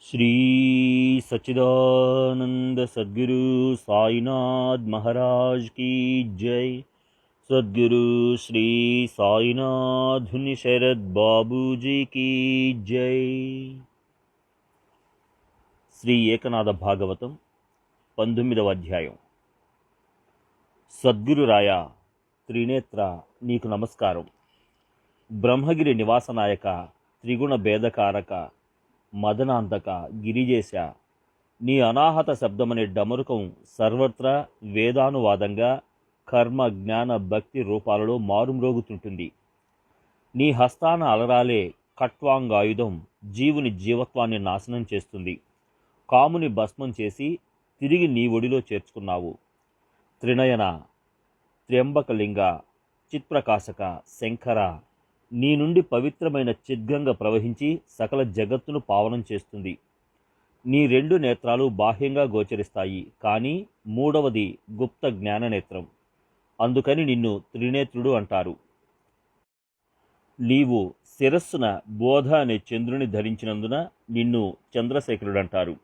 श्री सच्चिदानंद सद्गुरु साईनाथ महाराज की जय। सद्गुरु श्री साईनाथ शरद बाबू जी की जय। శ్రీ ఏకనాథ భాగవతం 19వ అధ్యాయం. సద్గురురాయ త్రినేత్ర, నీకు నమస్కారం. బ్రహ్మగిరి నివాసనాయక, త్రిగుణ భేదకారక, మదనాంతక, గిరిజేశ, నీ అనాహత శబ్దమనే డమరుకం సర్వత్రా వేదానువాదంగా కర్మ జ్ఞాన భక్తి రూపాలలో మారుమ్రోగుతుంటుంది. నీ హస్తాన అలరాలే ఖట్వాంగాయుధం జీవుని జీవత్వాన్ని నాశనం చేస్తుంది. కాముని భస్మం చేసి తిరిగి నీ ఒడిలో చేర్చుకున్నావు. త్రినయన, త్ర్యంబకలింగ, చిత్ప్రకాశక, శంకర, నీ నుండి పవిత్రమైన చిద్గంగ ప్రవహించి సకల జగత్తును పావనం చేస్తుంది. నీ 2 నేత్రాలు బాహ్యంగా గోచరిస్తాయి, కానీ మూడవది గుప్త జ్ఞాననేత్రం. అందుకని నిన్ను త్రినేత్రుడు అంటారు. నీవు శిరస్సున బోధ అనే చంద్రుని ధరించినందున నిన్ను చంద్రశేఖరుడంటారు.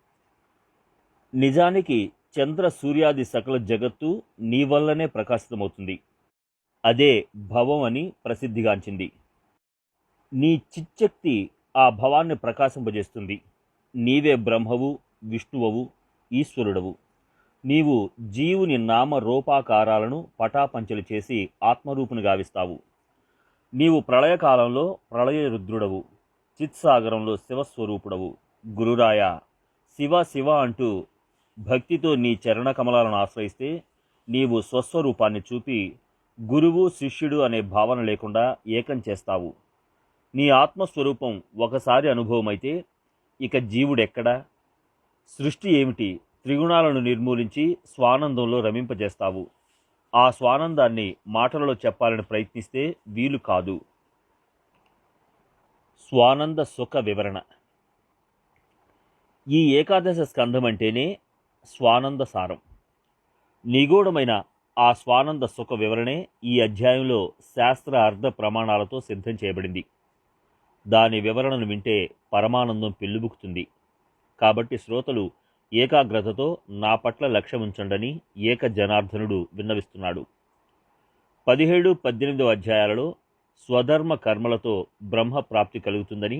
నిజానికి చంద్ర సూర్యాది సకల జగత్తు నీ వల్లనే ప్రకాశితమవుతుంది. అదే భవం అని ప్రసిద్ధిగాంచింది. నీ చిచ్చక్తి ఆ భవాన్ని ప్రకాశింపజేస్తుంది. నీవే బ్రహ్మవు, విష్ణువవు, ఈశ్వరుడవు. నీవు జీవుని నామ రూపాకారాలను పటాపంచలు చేసి ఆత్మరూపుని గావిస్తావు. నీవు ప్రళయకాలంలో ప్రళయ రుద్రుడవు, చిత్సాగరంలో శివస్వరూపుడవు. గురురాయ, శివ శివ అంటూ భక్తితో నీ చరణ కమలాలను ఆశ్రయిస్తే నీవు స్వస్వరూపాన్ని చూపి గురువు శిష్యుడు అనే భావన లేకుండా ఏకం చేస్తావు. నీ ఆత్మస్వరూపం ఒకసారి అనుభవమైతే ఇక జీవుడెక్కడా? సృష్టి ఏమిటి? త్రిగుణాలను నిర్మూలించి స్వానందంలో రమింపజేస్తావు. ఆ స్వానందాన్ని మాటలలో చెప్పాలని ప్రయత్నిస్తే వీలు కాదు. స్వానంద సుఖ వివరణ. ఈ ఏకాదశ స్కంధం అంటేనే స్వానంద సారం. నిగూఢమైన ఆ స్వానంద సుఖ వివరణే ఈ అధ్యాయంలో శాస్త్ర అర్థ ప్రమాణాలతో సిద్ధం చేయబడింది. దాని వివరణను వింటే పరమానందం పెళ్ళుబుకుతుంది. కాబట్టి శ్రోతలు ఏకాగ్రతతో నా పట్ల లక్ష్యముంచండని ఏక జనార్దనుడు విన్నవిస్తున్నాడు. 17, 18 అధ్యాయాలలో స్వధర్మ కర్మలతో బ్రహ్మ ప్రాప్తి కలుగుతుందని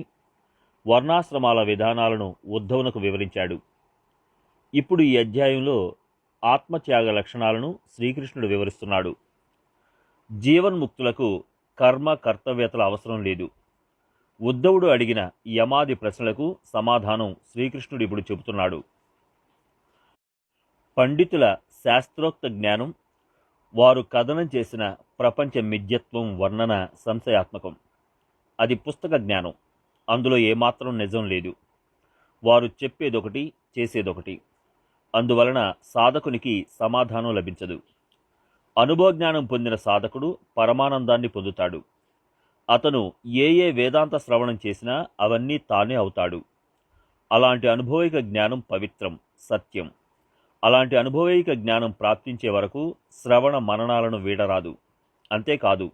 వర్ణాశ్రమాల విధానాలను ఉద్ధవునకు వివరించాడు. ఇప్పుడు ఈ అధ్యాయంలో ఆత్మత్యాగ లక్షణాలను శ్రీకృష్ణుడు వివరిస్తున్నాడు. జీవన్ముక్తులకు కర్మ కర్తవ్యతల అవసరం లేదు. ఉద్ధవుడు అడిగిన యమాది ప్రశ్నలకు సమాధానం శ్రీకృష్ణుడు ఇప్పుడు చెబుతున్నాడు. పండితుల శాస్త్రోక్త జ్ఞానం, వారు కథనం చేసిన ప్రపంచ మిథ్యత్వం వర్ణన సంశయాత్మకం. అది పుస్తక జ్ఞానం. అందులో ఏమాత్రం నిజం లేదు. వారు చెప్పేదొకటి, చేసేదొకటి. అందువలన సాధకునికి సమాధానం లభించదు. అనుభవజ్ఞానం పొందిన సాధకుడు పరమానందాన్ని పొందుతాడు. అతను ఏ వేదాంత శ్రవణం చేసినా అవన్నీ తానే అవుతాడు. అలాంటి అనుభవైక జ్ఞానం పవిత్రం, సత్యం. అలాంటి అనుభవైక జ్ఞానం ప్రాప్తించే వరకు శ్రవణ మననాలను వీడరాదు. అంతేకాదు,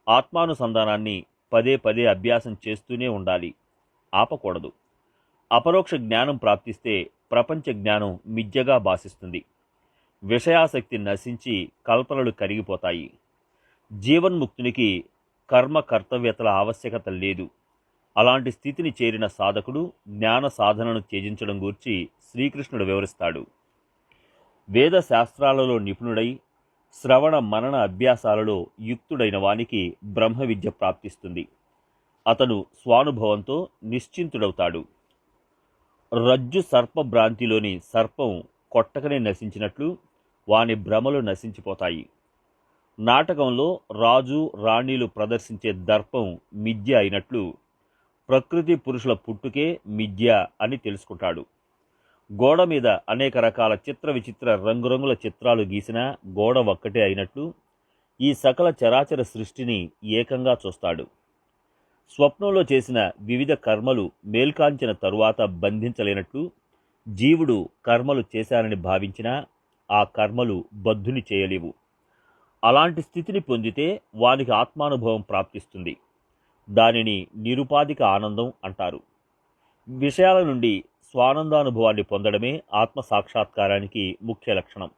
ఆత్మానుసంధానాన్ని పదే పదే అభ్యాసం చేస్తూనే ఉండాలి, ఆపకూడదు. అపరోక్ష జ్ఞానం ప్రాప్తిస్తే ప్రపంచ జ్ఞానం మిథ్యగా భాసిస్తుంది. విషయాసక్తి నశించి కల్పనలు కరిగిపోతాయి. జీవన్ముక్తునికి కర్మ కర్తవ్యతల ఆవశ్యకత లేదు. అలాంటి స్థితిని చేరిన సాధకుడు జ్ఞాన సాధనను త్యజించడం గూర్చి శ్రీకృష్ణుడు వివరిస్తాడు. వేద శాస్త్రాలలో నిపుణుడై శ్రవణ మనన అభ్యాసాలలో యుక్తుడైన వానికి బ్రహ్మ విద్య ప్రాప్తిస్తుంది. అతను స్వానుభవంతో నిశ్చింతుడవుతాడు. రజ్జు సర్పభ్రాంతిలోని సర్పం కొట్టకనే నశించినట్లు వాని భ్రమలు నశించిపోతాయి. నాటకంలో రాజు రాణీలు ప్రదర్శించే దర్పం మిథ్య అయినట్లు ప్రకృతి పురుషుల పుట్టుకే మిథ్య అని తెలుసుకుంటాడు. గోడ మీద అనేక రకాల చిత్ర విచిత్ర రంగురంగుల చిత్రాలు గీసిన గోడ ఒక్కటే అయినట్లు ఈ సకల చరాచర సృష్టిని ఏకంగా చూస్తాడు. స్వప్నంలో చేసిన వివిధ కర్మలు మేల్కాంచిన తరువాత బంధించలేనట్లు జీవుడు కర్మలు చేశానని భావించినా ఆ కర్మలు బద్ధుని చేయలేవు. అలాంటి స్థితిని పొందితే వానికి ఆత్మానుభవం ప్రాప్తిస్తుంది. దానిని నిరుపాధిక ఆనందం అంటారు. విషయాల నుండి స్వానందానుభవాన్ని పొందడమే ఆత్మ సాక్షాత్కారానికి ముఖ్య లక్షణం.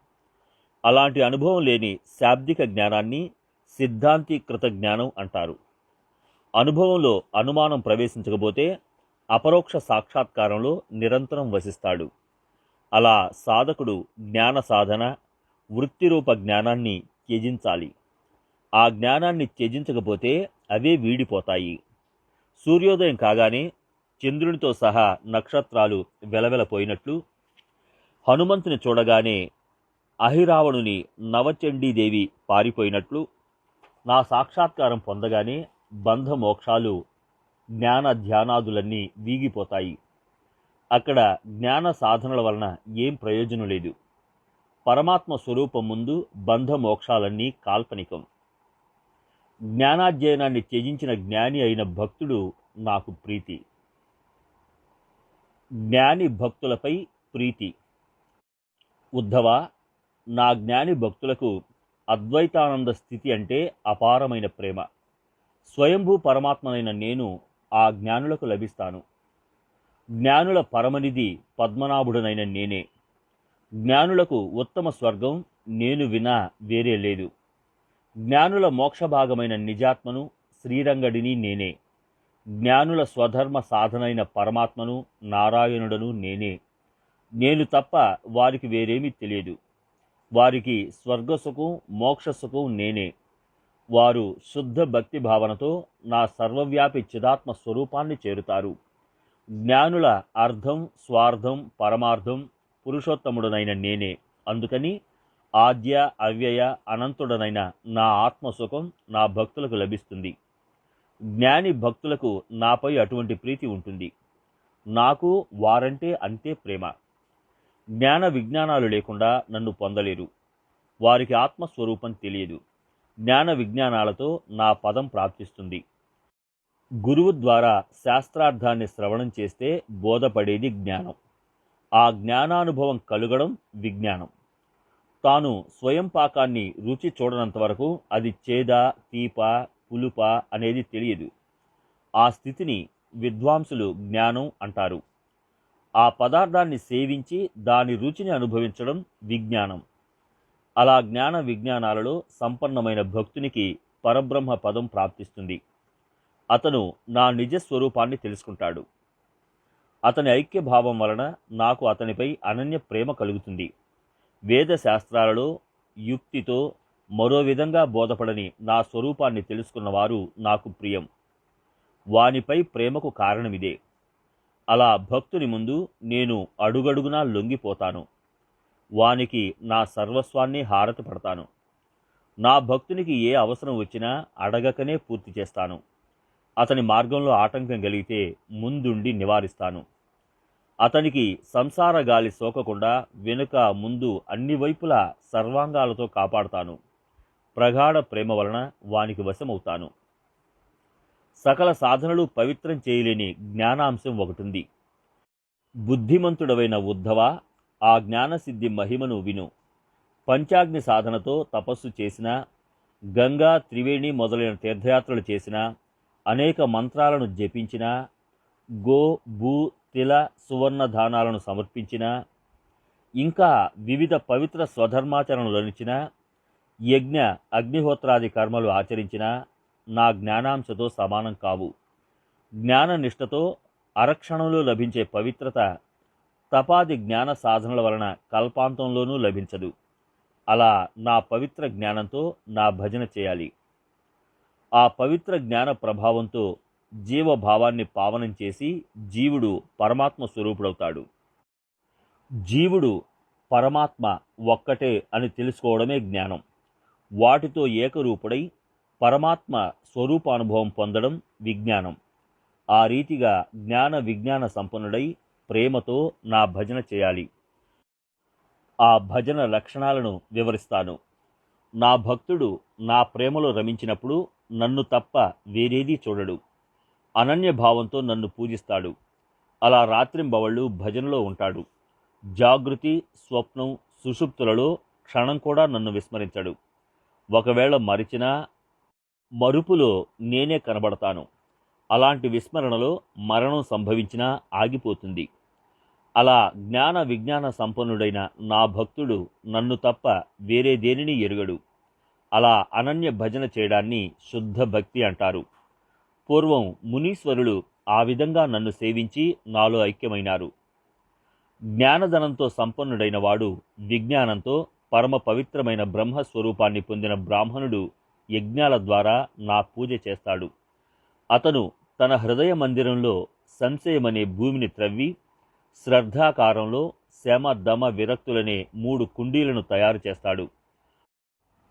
అలాంటి అనుభవం లేని శాబ్దిక జ్ఞానాన్ని సిద్ధాంతీకృత జ్ఞానం అంటారు. అనుభవంలో అనుమానం ప్రవేశించకపోతే అపరోక్ష సాక్షాత్కారంలో నిరంతరం వసిస్తాడు. అలా సాధకుడు జ్ఞాన సాధన, వృత్తిరూప జ్ఞానాన్ని త్యజించాలి. ఆ జ్ఞానాన్ని త్యజించకపోతే అవే వీడిపోతాయి. సూర్యోదయం కాగానే చంద్రునితో సహా నక్షత్రాలు వెలవెలపోయినట్లు, హనుమంతుని చూడగానే అహిరావణుని నవచండీదేవి పారిపోయినట్లు, నా సాక్షాత్కారం పొందగానే బంధ మోక్షాలు, జ్ఞాన ధ్యానాదులన్నీ వీగిపోతాయి. అక్కడ జ్ఞాన సాధనల వలన ఏం ప్రయోజనం లేదు. పరమాత్మ స్వరూపం ముందు బంధ మోక్షాలన్నీ కాల్పనికం. జ్ఞానాధ్యయనాన్ని త్యజించిన జ్ఞాని అయిన భక్తుడు నాకు ప్రీతి. జ్ఞాని భక్తులపై ప్రీతి. ఉద్ధవ, నా జ్ఞాని భక్తులకు అద్వైతానంద స్థితి అంటే అపారమైన ప్రేమ. స్వయంభూ పరమాత్మనైన నేను ఆ జ్ఞానులకు లభిస్తాను. జ్ఞానుల పరమనిధి పద్మనాభుడనైన నేనే. జ్ఞానులకు ఉత్తమ స్వర్గం నేను వినా వేరే లేదు. జ్ఞానుల మోక్షభాగమైన నిజాత్మను, శ్రీరంగడిని నేనే. జ్ఞానుల స్వధర్మ సాధనైన పరమాత్మను, నారాయణుడను నేనే. నేను తప్ప వారికి వేరేమీ తెలియదు. వారికి స్వర్గసుఖం, మోక్షసుఖం నేనే. వారు శుద్ధ భక్తి భావనతో నా సర్వవ్యాపి చిదాత్మ స్వరూపాన్ని చేరుతారు. జ్ఞానుల అర్థం, స్వార్థం, పరమార్థం పురుషోత్తముడనైన నేనే. అందుకని ఆద్య, అవ్యయ, అనంతుడనైన నా ఆత్మసుఖం నా భక్తులకు లభిస్తుంది. జ్ఞాని భక్తులకు నాపై అటువంటి ప్రీతి ఉంటుంది. నాకు వారంటే అంతే ప్రేమ. జ్ఞాన విజ్ఞానాలు లేకుండా నన్ను పొందలేరు. వారికి ఆత్మస్వరూపం తెలియదు. జ్ఞాన విజ్ఞానాలతో నా పదం ప్రాప్తిస్తుంది. గురువు ద్వారా శాస్త్రార్థాన్ని శ్రవణం చేస్తే బోధపడేది జ్ఞానం. ఆ జ్ఞానానుభవం కలుగడం విజ్ఞానం. తాను స్వయం పాకాన్ని రుచి చూడనంత వరకు అది చేద, తీప, పులుప అనేది తెలియదు. ఆ స్థితిని విద్వాంసులు జ్ఞానం అంటారు. ఆ పదార్థాన్ని సేవించి దాని రుచిని అనుభవించడం విజ్ఞానం. అలా జ్ఞాన విజ్ఞానాలలో సంపన్నమైన భక్తునికి పరబ్రహ్మ పదం ప్రాప్తిస్తుంది. అతను నా నిజస్వరూపాన్ని తెలుసుకుంటాడు. అతని ఐక్యభావం వలన నాకు అతనిపై అనన్య ప్రేమ కలుగుతుంది. వేద శాస్త్రాలలో యుక్తితో మరో విధంగా బోధపడని నా స్వరూపాన్ని తెలుసుకున్నవారు నాకు ప్రియం. వానిపై ప్రేమకు కారణమిదే. అలా భక్తుని ముందు నేను అడుగడుగునా లొంగిపోతాను. వానికి నా సర్వస్వాన్ని హారతి పడతాను. నా భక్తునికి ఏ అవసరం వచ్చినా అడగకనే పూర్తి చేస్తాను. అతని మార్గంలో ఆటంకం కలిగితే ముందుండి నివారిస్తాను. అతనికి సంసార గాలి సోకకుండా వెనుక ముందు అన్ని వైపులా సర్వాంగాలతో కాపాడుతాను. ప్రగాఢ ప్రేమ వలన వానికి వశమవుతాను. సకల సాధనలు పవిత్రం చేయలేని జ్ఞానాంశం ఒకటుంది. బుద్ధిమంతుడవైన ఉద్ధవ, ఆ జ్ఞానసిద్ధి మహిమను విను. పంచాగ్ని సాధనతో తపస్సు చేసిన, గంగా, త్రివేణి మొదలైన తీర్థయాత్రలు చేసిన, అనేక మంత్రాలను జపించిన, గో, భూ, తిల, సువర్ణ దానాలను సమర్పించిన, ఇంకా వివిధ పవిత్ర స్వధర్మాచరణలనిచిన, యజ్ఞ, అగ్నిహోత్రాది కర్మలు ఆచరించిన నా జ్ఞానాంశతో సమానం కావు. జ్ఞాన నిష్టతో అరక్షణంలో లభించే పవిత్రత తపాది జ్ఞాన సాధనల వలన కల్పాంతంలోనూ లభించదు. అలా నా పవిత్ర జ్ఞానంతో నా భజన చేయాలి. ఆ పవిత్ర జ్ఞాన ప్రభావంతో జీవభావాన్ని పావనం చేసి జీవుడు పరమాత్మ స్వరూపుడవుతాడు. జీవుడు పరమాత్మ ఒక్కటే అని తెలుసుకోవడమే జ్ఞానం. వాటితో ఏకరూపుడై పరమాత్మ స్వరూపానుభవం పొందడం విజ్ఞానం. ఆ రీతిగా జ్ఞాన విజ్ఞాన సంపన్నుడై ప్రేమతో నా భజన చేయాలి. ఆ భజన లక్షణాలను వివరిస్తాను. నా భక్తుడు నా ప్రేమలో రమించినప్పుడు నన్ను తప్ప వేరేదీ చూడడు. అనన్య భావంతో నన్ను పూజిస్తాడు. అలా రాత్రింబవళ్ళు భజనలో ఉంటాడు. జాగృతి, స్వప్నం, సుషుప్తులలో క్షణం కూడా నన్ను విస్మరించడు. ఒకవేళ మరిచినా మరుపులో నేనే కనబడతాను. అలాంటి విస్మరణలో మరణం సంభవించినా ఆగిపోతుంది. అలా జ్ఞాన విజ్ఞాన సంపన్నుడైన నా భక్తుడు నన్ను తప్ప వేరే దేనిని ఎరుగడు. అలా అనన్య భజన చేయడాన్ని శుద్ధ భక్తి అంటారు. పూర్వం మునీశ్వరులు ఆ విధంగా నన్ను సేవించి నాలో ఐక్యమైనారు. జ్ఞానధనంతో సంపన్నుడైన వాడు విజ్ఞానంతో పరమ పవిత్రమైన బ్రహ్మస్వరూపాన్ని పొందిన బ్రాహ్మణుడు యజ్ఞాల ద్వారా నా పూజ చేస్తాడు. అతను తన హృదయ మందిరంలో సంశయమనే భూమిని త్రవ్వి శ్రద్ధాకారంలో శమ దమ విరక్తులనే 3 కుండీలను తయారు చేస్తాడు.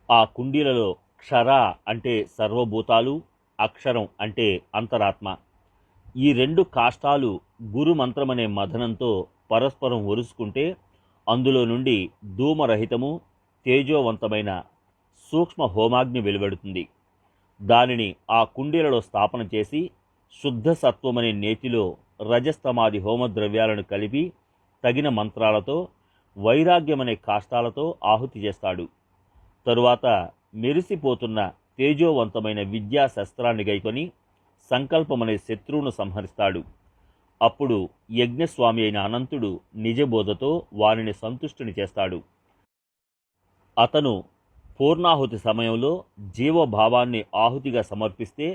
ఆ కుండీలలో క్షర అంటే సర్వభూతాలు, అక్షరం అంటే అంతరాత్మ. ఈ 2 కాష్టాలు గురు మంత్రమనే మథనంతో పరస్పరం ఒరుసుకుంటే అందులో నుండి ధూమరహితము తేజోవంతమైన సూక్ష్మ హోమాగ్ని వెలువడుతుంది. దానిని ఆ కుండీలలో స్థాపన చేసి శుద్ధ సత్వమనే నేతిలో రజస్తమాది హోమద్రవ్యాలను కలిపి తగిన మంత్రాలతో వైరాగ్యమనే కాష్టాలతో ఆహుతి చేస్తాడు. తరువాత మెరిసిపోతున్న తేజోవంతమైన విద్యా శస్త్రాన్ని గైకొని సంకల్పమనే శత్రువును సంహరిస్తాడు. అప్పుడు యజ్ఞస్వామి అయిన అనంతుడు నిజబోధతో వారిని సంతుష్టుని చేస్తాడు. అతను పూర్ణాహుతి సమయంలో జీవభావాన్ని ఆహుతిగా సమర్పిస్తే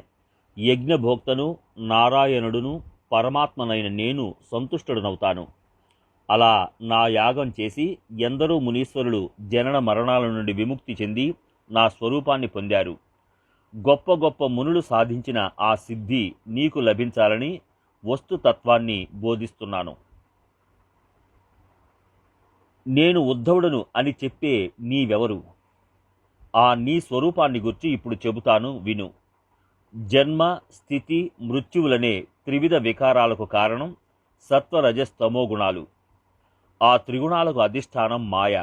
యజ్ఞభోక్తను నారాయణుడును పరమాత్మనైన నేను సంతుష్టుడనవుతాను. అలా నా యాగం చేసి ఎందరో మునీశ్వరులు జనన మరణాల నుండి విముక్తి చెంది నా స్వరూపాన్ని పొందారు. గొప్ప గొప్ప మునులు సాధించిన ఆ సిద్ధి నీకు లభించాలని వస్తుతత్వాన్ని బోధిస్తున్నాను. నేను ఉద్ధవుడను అని చెప్పే నీవెవరు? ఆ నీ స్వరూపాన్ని గురించి ఇప్పుడు చెబుతాను విను. జన్మ స్థితి మృత్యువులనే త్రివిధ వికారాలకు కారణం సత్వరజస్తమో గుణాలు. ఆ త్రిగుణాలకు అధిష్టానం మాయ.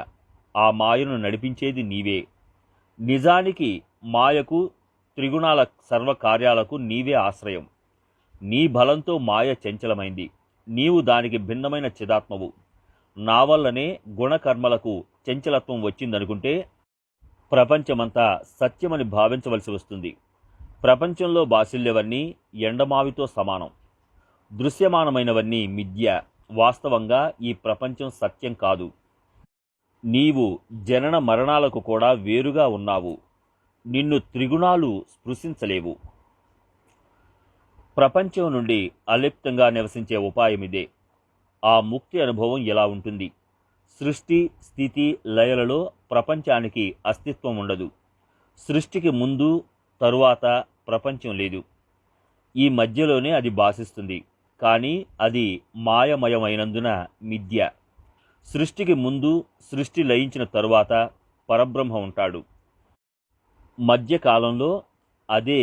ఆ మాయను నడిపించేది నీవే. నిజానికి మాయకు త్రిగుణాల సర్వకార్యాలకు నీవే ఆశ్రయం. నీ బలంతో మాయ చంచలమైంది. నీవు దానికి భిన్నమైన చిదాత్మవు. నా వల్లనే గుణకర్మలకు చంచలత్వం వచ్చిందనుకుంటే ప్రపంచమంతా సత్యమని భావించవలసి వస్తుంది. ప్రపంచంలో బాసిల్లేవన్నీ ఎండమావితో సమానం. దృశ్యమానమైనవన్నీ మిథ్య. వాస్తవంగా ఈ ప్రపంచం సత్యం కాదు. నీవు జనన మరణాలకు కూడా వేరుగా ఉన్నావు. నిన్ను త్రిగుణాలు స్పృశించలేవు. ప్రపంచం నుండి అలిప్తంగా నివసించే ఉపాయమిదే. ఆ ముక్తి అనుభవం ఎలా ఉంటుంది? సృష్టి స్థితి లయలలో ప్రపంచానికి అస్తిత్వం ఉండదు. సృష్టికి ముందు తరువాత ప్రపంచం లేదు. ఈ మధ్యలోనే అది భాసిస్తుంది. కానీ అది మాయమయమైనందున మిథ్య. సృష్టికి ముందు సృష్టి లయించిన తరువాత పరబ్రహ్మ ఉంటాడు. మధ్యకాలంలో అదే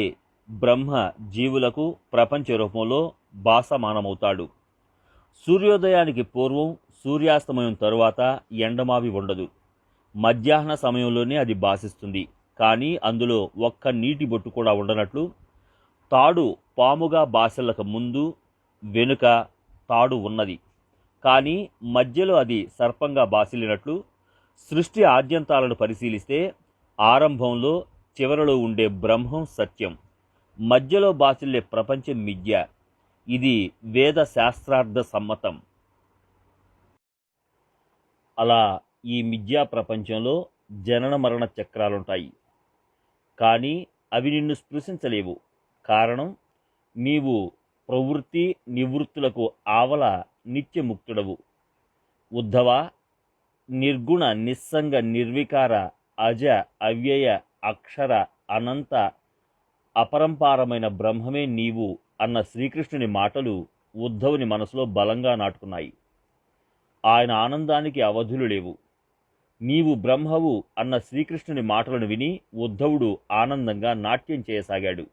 బ్రహ్మ జీవులకు ప్రపంచ రూపంలో భాసమానమవుతాడు. సూర్యోదయానికి పూర్వం సూర్యాస్తమయం తరువాత ఎండమావి ఉండదు. మధ్యాహ్న సమయంలోనే అది భాసిస్తుంది. కానీ అందులో ఒక్క నీటి బొట్టు కూడా ఉండనట్లు తాడు పాముగా భాసలకు ముందు వెనుక తాడు ఉన్నది. కానీ మధ్యలో అది సర్పంగా బాసిల్లినట్లు సృష్టి ఆద్యంతాలను పరిశీలిస్తే ఆరంభంలో చివరలో ఉండే బ్రహ్మం సత్యం. మధ్యలో బాసిల్లే ప్రపంచం మిథ్య. ఇది వేద శాస్త్రార్థ సమ్మతం. అలా ఈ మిథ్యా ప్రపంచంలో జనన మరణ చక్రాలుంటాయి. కానీ అవి నిన్ను స్పృశించలేవు. కారణం, నీవు ప్రవృత్తి నివృత్తులకు ఆవల నిత్యముక్తుడవు. ఉద్ధవ, నిర్గుణ నిస్సంగ నిర్వికార అజ అవ్యయ అక్షర అనంత అపరంపారమైన బ్రహ్మమే నీవు అన్న శ్రీకృష్ణుని మాటలు ఉద్ధవుని మనసులో బలంగా నాటుకున్నాయి. ఆయన ఆనందానికి అవధులు లేవు. నీవు బ్రహ్మవు అన్న శ్రీకృష్ణుని మాటలను విని ఉద్ధవుడు ఆనందంగా నాట్యం చేయసాగాడు.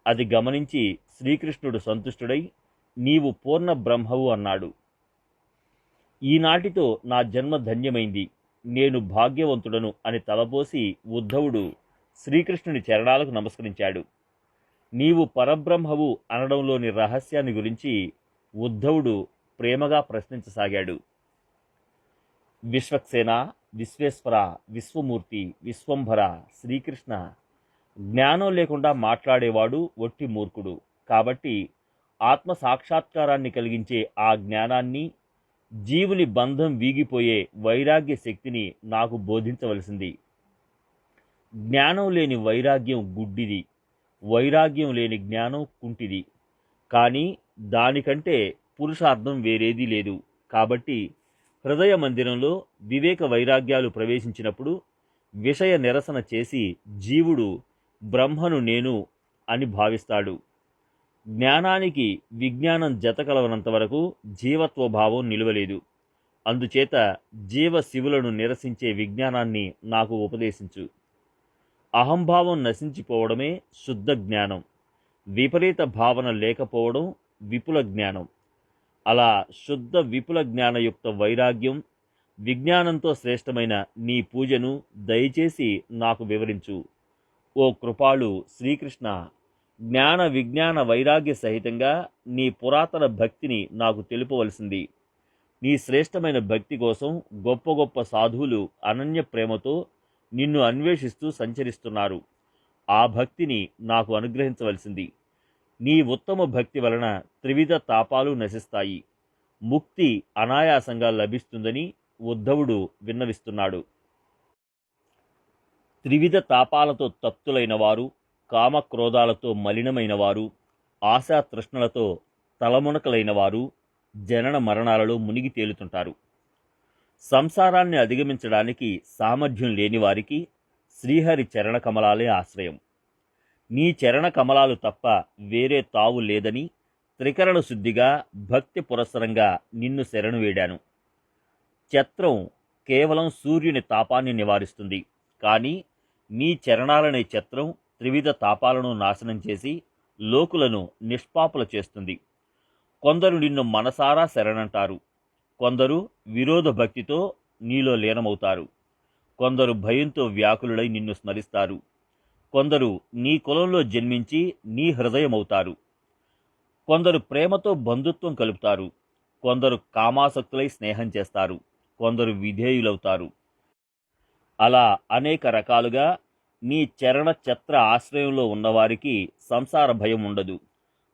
అది గమనించి శ్రీకృష్ణుడు సంతుష్టుడై నీవు పూర్ణ బ్రహ్మవు అన్నాడు. ఈనాటితో నా జన్మ ధన్యమైంది, నేను భాగ్యవంతుడను అని తలపోసి ఉద్ధవుడు శ్రీకృష్ణుని చరణాలకు నమస్కరించాడు. నీవు పరబ్రహ్మవు అనడంలోని రహస్యాన్ని గురించి ఉద్ధవుడు ప్రేమగా ప్రశ్నించసాగాడు. విశ్వక్సేన, విశ్వేశ్వర, విశ్వమూర్తి, విశ్వంభర, శ్రీకృష్ణ, జ్ఞానం లేకుండా మాట్లాడేవాడు ఒట్టి మూర్ఖుడు. కాబట్టి ఆత్మ సాక్షాత్కారాన్ని కలిగించే ఆ జ్ఞానాన్ని జీవుని బంధం వీగిపోయే వైరాగ్య శక్తిని నాకు బోధించవలసింది. జ్ఞానం లేని వైరాగ్యం గుడ్డిది, వైరాగ్యం లేని జ్ఞానం కుంటిది. కానీ దానికంటే పురుషార్థం వేరేదీ లేదు. కాబట్టి హృదయ మందిరంలో వివేక వైరాగ్యాలు ప్రవేశించినప్పుడు విషయ నిరసన చేసి జీవుడు బ్రహ్మను నేను అని భావిస్తాడు. జ్ఞానానికి విజ్ఞానం జతకలవనంత వరకు జీవత్వభావం నిలువలేదు. అందుచేత జీవ శివులను నిరసించే విజ్ఞానాన్ని నాకు ఉపదేశించు. అహంభావం నశించిపోవడమే శుద్ధ జ్ఞానం, విపరీత భావన లేకపోవడం విపుల జ్ఞానం. అలా శుద్ధ విపుల జ్ఞానయుక్త వైరాగ్యం, విజ్ఞానంతో శ్రేష్టమైన నీ పూజను దయచేసి నాకు వివరించు. ఓ కృపాళు శ్రీకృష్ణ, జ్ఞాన విజ్ఞాన వైరాగ్య సహితంగా నీ పురాతన భక్తిని నాకు తెలుపవలసింది. నీ శ్రేష్టమైన భక్తి కోసం గొప్ప గొప్ప సాధువులు అనన్య ప్రేమతో నిన్ను అన్వేషిస్తూ సంచరిస్తున్నారు. ఆ భక్తిని నాకు అనుగ్రహించవలసింది. నీ ఉత్తమ భక్తి వలన త్రివిధ తాపాలు నశిస్తాయి, ముక్తి అనాయాసంగా లభిస్తుందని ఉద్ధవుడు విన్నవిస్తున్నాడు. త్రివిధ తాపాలతో తప్తులైన వారు, కామక్రోధాలతో మలినమైన వారు, ఆశాతృష్ణలతో తలమునకలైన వారు జనన మరణాలలో మునిగి తేలుతుంటారు. సంసారాన్ని అధిగమించడానికి సామర్థ్యం లేని వారికి శ్రీహరి చరణ కమలాలే ఆశ్రయం. నీ చరణ కమలాలు తప్ప వేరే తావు లేదని త్రికరణ శుద్ధిగా భక్తి పురస్సరంగా నిన్ను శరణు వేడాను. ఛత్రం కేవలం సూర్యుని తాపాన్ని నివారిస్తుంది, కానీ నీ చరణాలనే ఛత్రం త్రివిధ తాపాలను నాశనం చేసి లోకులను నిష్పాపుల చేస్తుంది. కొందరు నిన్ను మనసారా శరణంటారు, కొందరు విరోధ భక్తితో నీలో లీనమవుతారు, కొందరు భయంతో వ్యాకులుడై నిన్ను స్మరిస్తారు, కొందరు నీ కులంలో జన్మించి నీ హృదయమవుతారు, కొందరు ప్రేమతో బంధుత్వం కలుపుతారు, కొందరు కామాసక్తులై స్నేహం చేస్తారు, కొందరు విధేయులవుతారు. అలా అనేక రకాలుగా నీ చరణ ఛత్ర ఆశ్రయంలో ఉన్నవారికి సంసార భయం ఉండదు.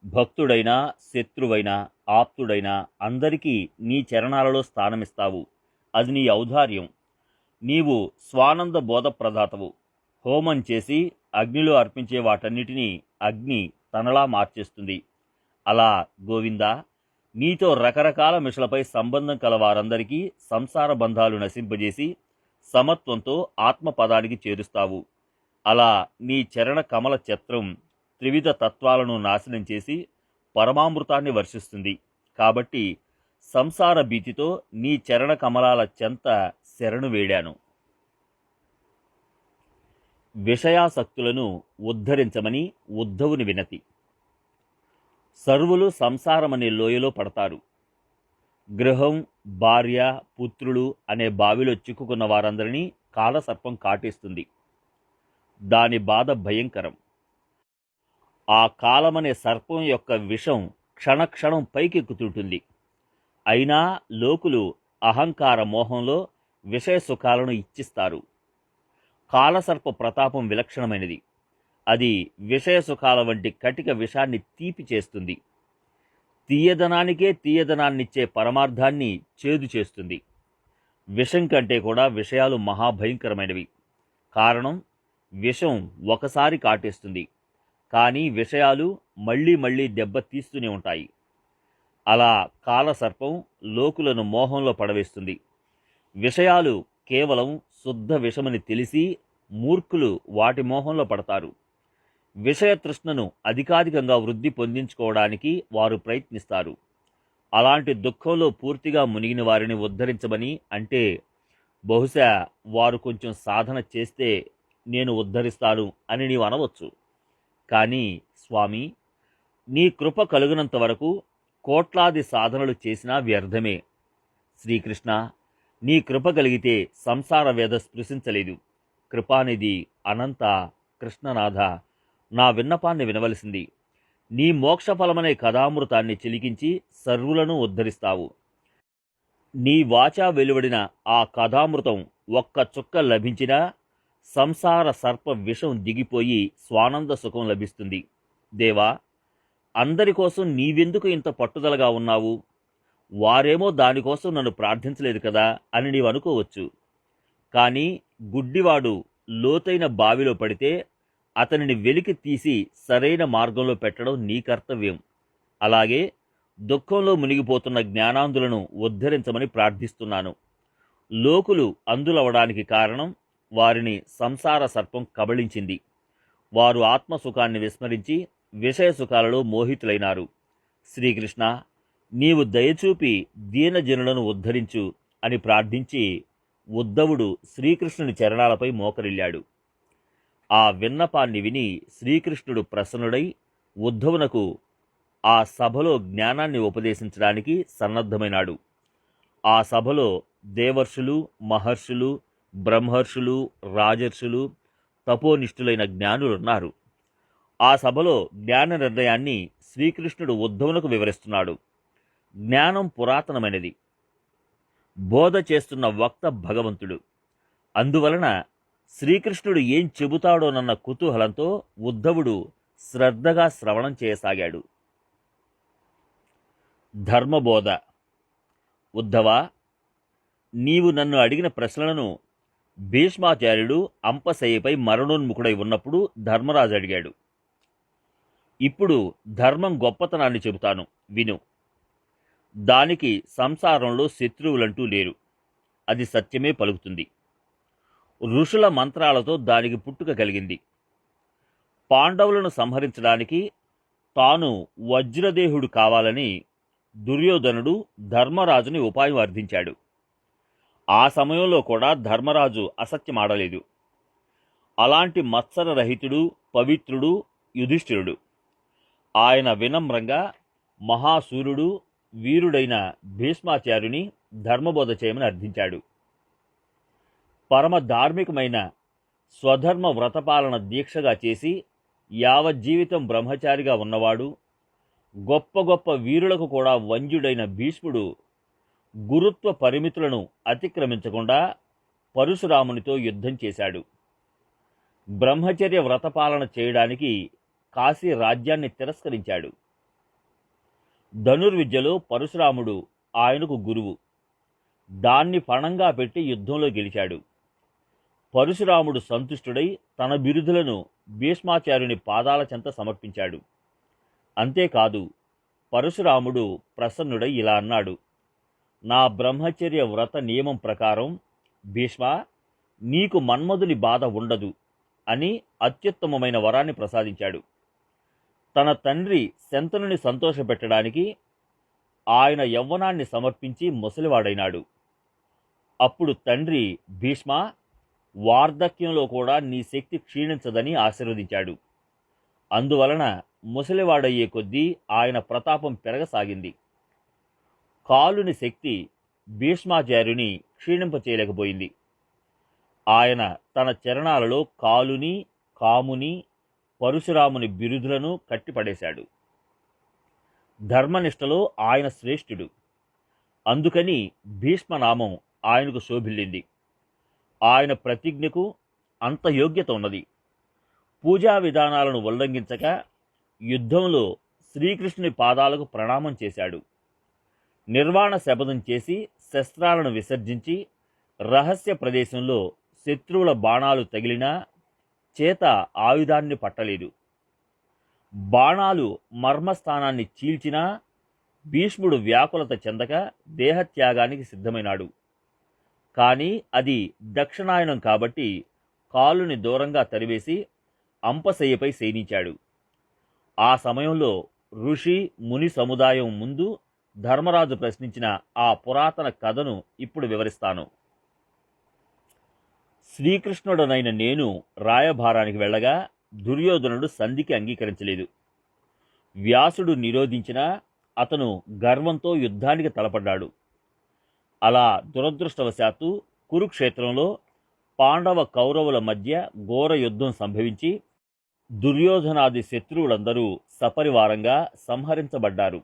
భక్తుడైనా శత్రువైనా ఆప్తుడైనా అందరికీ నీ చరణాలలో స్థానమిస్తావు. అది నీ ఔదార్యం. నీవు స్వానంద బోధప్రదాతవు. హోమం చేసి అగ్నిలో అర్పించే వాటన్నిటినీ అగ్ని తనలా మార్చేస్తుంది. అలా గోవిందా, నీతో రకరకాల మిషలపై సంబంధం కల వారందరికీ సంసార బంధాలు నశింపజేసి సమత్వంతో ఆత్మపదానికి చేరుస్తావు. అలా నీ చరణ కమల ఛత్రం త్రివిధ తత్వాలను నాశనం చేసి పరమామృతాన్ని వర్షిస్తుంది. కాబట్టి సంసార భీతితో నీ చరణ కమలాల చెంత శరణు వేడాను. విషయాసక్తులను ఉద్ధరించమని ఉద్ధవుని వినతి. సర్వులు సంసారమనే లోయలో పడతారు. గృహం, భార్య, పుత్రులు అనే బావిలో చిక్కుకున్న వారందరినీ కాలసర్పం కాటేస్తుంది. దాని బాధ భయంకరం. ఆ కాలమనే సర్పం యొక్క విషం క్షణక్షణం పైకెక్కుతుంటుంది. అయినా లోకులు అహంకార మోహంలో విషయ సుఖాలను ఇచ్చిస్తారు. కాలసర్ప ప్రతాపం విలక్షణమైనది. అది విషయ సుఖాల వంటి కటిక విషాన్ని తీపి చేస్తుంది. తీయదనానికే తీయదనాన్నిచ్చే పరమార్థాన్ని చేదు చేస్తుంది. విషం కంటే కూడా విషయాలు మహాభయంకరమైనవి. కారణం, విషం ఒకసారి కాటేస్తుంది, కానీ విషయాలు మళ్ళీ మళ్ళీ దెబ్బ తీస్తూనే ఉంటాయి. అలా కాలసర్పం లోకులను మోహంలో పడవేస్తుంది. విషయాలు కేవలం శుద్ధ విషమని తెలిసి మూర్ఖులు వాటి మోహంలో పడతారు. విషయ తృష్ణను అధికాధికంగా వృద్ధి పొందించుకోవడానికి వారు ప్రయత్నిస్తారు. అలాంటి దుఃఖంలో పూర్తిగా మునిగిన వారిని ఉద్ధరించమని అంటే, బహుశా వారు కొంచెం సాధన చేస్తే నేను ఉద్ధరిస్తాను అని నీవు అనవచ్చు. కానీ స్వామి, నీ కృప కలుగునంత వరకు కోట్లాది సాధనలు చేసినా వ్యర్థమే. శ్రీకృష్ణ, నీ కృప కలిగితే సంసార వేద స్పృశించలేదు. కృపానిధి అనంత కృష్ణనాథ, నా విన్నపాన్ని వినవలసింది. నీ మోక్షఫలమనే కథామృతాన్ని చిలికించి సర్వులను ఉద్ధరిస్తావు. నీ వాచా వెలువడిన ఆ కథామృతం ఒక్క చుక్క లభించినా సంసార సర్ప విషం దిగిపోయి స్వానంద సుఖం లభిస్తుంది. దేవా, అందరి కోసం నీవెందుకు ఇంత పట్టుదలగా ఉన్నావు? వారేమో దానికోసం నన్ను ప్రార్థించలేదు కదా అని నీవు అనుకోవచ్చు. కానీ గుడ్డివాడు లోతైన బావిలో పడితే అతనిని వెలికి తీసి సరైన మార్గంలో పెట్టడం నీ కర్తవ్యం. అలాగే దుఃఖంలో మునిగిపోతున్న జ్ఞానాంధులను ఉద్ధరించమని ప్రార్థిస్తున్నాను. లోకులు అంధులవడానికి కారణం వారిని సంసార సర్పం కబళించింది. వారు ఆత్మసుఖాన్ని విస్మరించి విషయ సుఖాలలో మోహితులైనారు. శ్రీకృష్ణ, నీవు దయచూపి దీనజనులను ఉద్ధరించు అని ప్రార్థించి ఉద్ధవుడు శ్రీకృష్ణుని చరణాలపై మోకరిల్లాడు. ఆ విన్నపాన్ని విని శ్రీకృష్ణుడు ప్రసన్నుడై ఉద్ధవునకు ఆ సభలో జ్ఞానాన్ని ఉపదేశించడానికి సన్నద్ధమైనాడు. ఆ సభలో దేవర్షులు, మహర్షులు, బ్రహ్మర్షులు, రాజర్షులు, తపోనిష్ఠులైన జ్ఞానులున్నారు. ఆ సభలో జ్ఞాన నిర్ణయాన్ని శ్రీకృష్ణుడు ఉద్ధవునకు వివరిస్తున్నాడు. జ్ఞానం పురాతనమైనది. బోధ చేస్తున్న వక్త భగవంతుడు. అందువలన శ్రీకృష్ణుడు ఏం చెబుతాడోనన్న కుతూహలంతో ఉద్ధవుడు శ్రద్ధగా శ్రవణం చేయసాగాడు. ధర్మబోధ. ఉద్ధవా, నీవు నన్ను అడిగిన ప్రశ్నలను భీష్మాచార్యుడు అంపశయ్యపై మరణోన్ముఖుడై ఉన్నప్పుడు ధర్మరాజు అడిగాడు. ఇప్పుడు ధర్మం గొప్పతనాన్ని చెబుతాను, విను. దానికి సంసారంలో శత్రువులంటూ లేరు. అది సత్యమే పలుకుతుంది. ఋషుల మంత్రాలతో దానికి పుట్టుక కలిగింది. పాండవులను సంహరించడానికి తాను వజ్రదేహుడు కావాలని దుర్యోధనుడు ధర్మరాజుని ఉపాయం అర్థించాడు. ఆ సమయంలో కూడా ధర్మరాజు అసత్యమాడలేదు. అలాంటి మత్సరరహితుడు, పవిత్రుడు యుధిష్ఠిరుడు. ఆయన వినమ్రంగా మహాసూరుడు, వీరుడైన భీష్మాచార్యుని ధర్మబోధ చేయమని అర్థించాడు. పరమ ధార్మికమైన స్వధర్మ వ్రతపాలన దీక్షగా చేసి యావజ్జీవితం బ్రహ్మచారిగా ఉన్నవాడు, గొప్ప గొప్ప వీరులకు కూడా వంజ్యుడైన భీష్ముడు గురుత్వ పరిమితులను అతిక్రమించకుండా పరశురామునితో యుద్ధం చేశాడు. బ్రహ్మచర్య వ్రతపాలన చేయడానికి కాశీ రాజ్యాన్ని తిరస్కరించాడు. ధనుర్విద్యలో పరశురాముడు ఆయనకు గురువు. దాన్ని పణంగా పెట్టి యుద్ధంలో గెలిచాడు. పరశురాముడు సంతుష్టుడై తన బిరుదులను భీష్మాచార్యుని పాదాల చెంత సమర్పించాడు. అంతేకాదు, పరశురాముడు ప్రసన్నుడై ఇలా అన్నాడు: నా బ్రహ్మచర్య వ్రత నియమం ప్రకారం భీష్మ, నీకు మన్మధుని బాధ ఉండదు అని అత్యుత్తమమైన వరాన్ని ప్రసాదించాడు. తన తండ్రి శంతనుని సంతోషపెట్టడానికి ఆయన యవ్వనాన్ని సమర్పించి ముసలివాడైనాడు. అప్పుడు తండ్రి భీష్మ, వార్ధక్యంలో కూడా నీ శక్తి క్షీణించదని ఆశీర్వదించాడు. అందువలన ముసలివాడయ్యే కొద్దీ ఆయన ప్రతాపం పెరగసాగింది. కాలుని శక్తి భీష్మాచార్యుని క్షీణింపచేయలేకపోయింది. ఆయన తన చరణాలలో కాలుని, కాముని, పరశురాముని బిరుదులను కట్టిపడేశాడు. ధర్మనిష్టలో ఆయన శ్రేష్ఠుడు. అందుకని భీష్మనామం ఆయనకు శోభిల్లింది. ఆయన ప్రతిజ్ఞకు అంత యోగ్యత ఉన్నది. పూజా విధానాలను ఉల్లంఘించక యుద్ధంలో శ్రీకృష్ణుని పాదాలకు ప్రణామం చేశాడు. నిర్వాణ శపథం చేసి శస్త్రాలను విసర్జించి రహస్య ప్రదేశంలో శత్రువుల బాణాలు తగిలినా చేత ఆయుధాన్ని పట్టలేదు. బాణాలు మర్మస్థానాన్ని చీల్చినా భీష్ముడు వ్యాకులత చెందక దేహత్యాగానికి సిద్ధమైనాడు. కానీ అది దక్షిణాయనం కాబట్టి కాలుని దూరంగా తరివేసి అంపశయ్యపై శయనించాడు. ఆ సమయంలో ఋషి ముని సముదాయం ముందు ధర్మరాజు ప్రశ్నించిన ఆ పురాతన కథను ఇప్పుడు వివరిస్తాను. శ్రీకృష్ణుడనైన నేను రాయభారానికి వెళ్ళగా దుర్యోధనుడు సంధికి అంగీకరించలేదు. వ్యాసుడు నిరోధించినా అతను గర్వంతో యుద్ధానికి తలపడ్డాడు. అలా దురదృష్టవశాత్తు కురుక్షేత్రంలో పాండవ కౌరవుల మధ్య ఘోర యుద్ధం సంభవించి దుర్యోధనాది శత్రువులందరూ సపరివారంగా సంహరించబడ్డారు.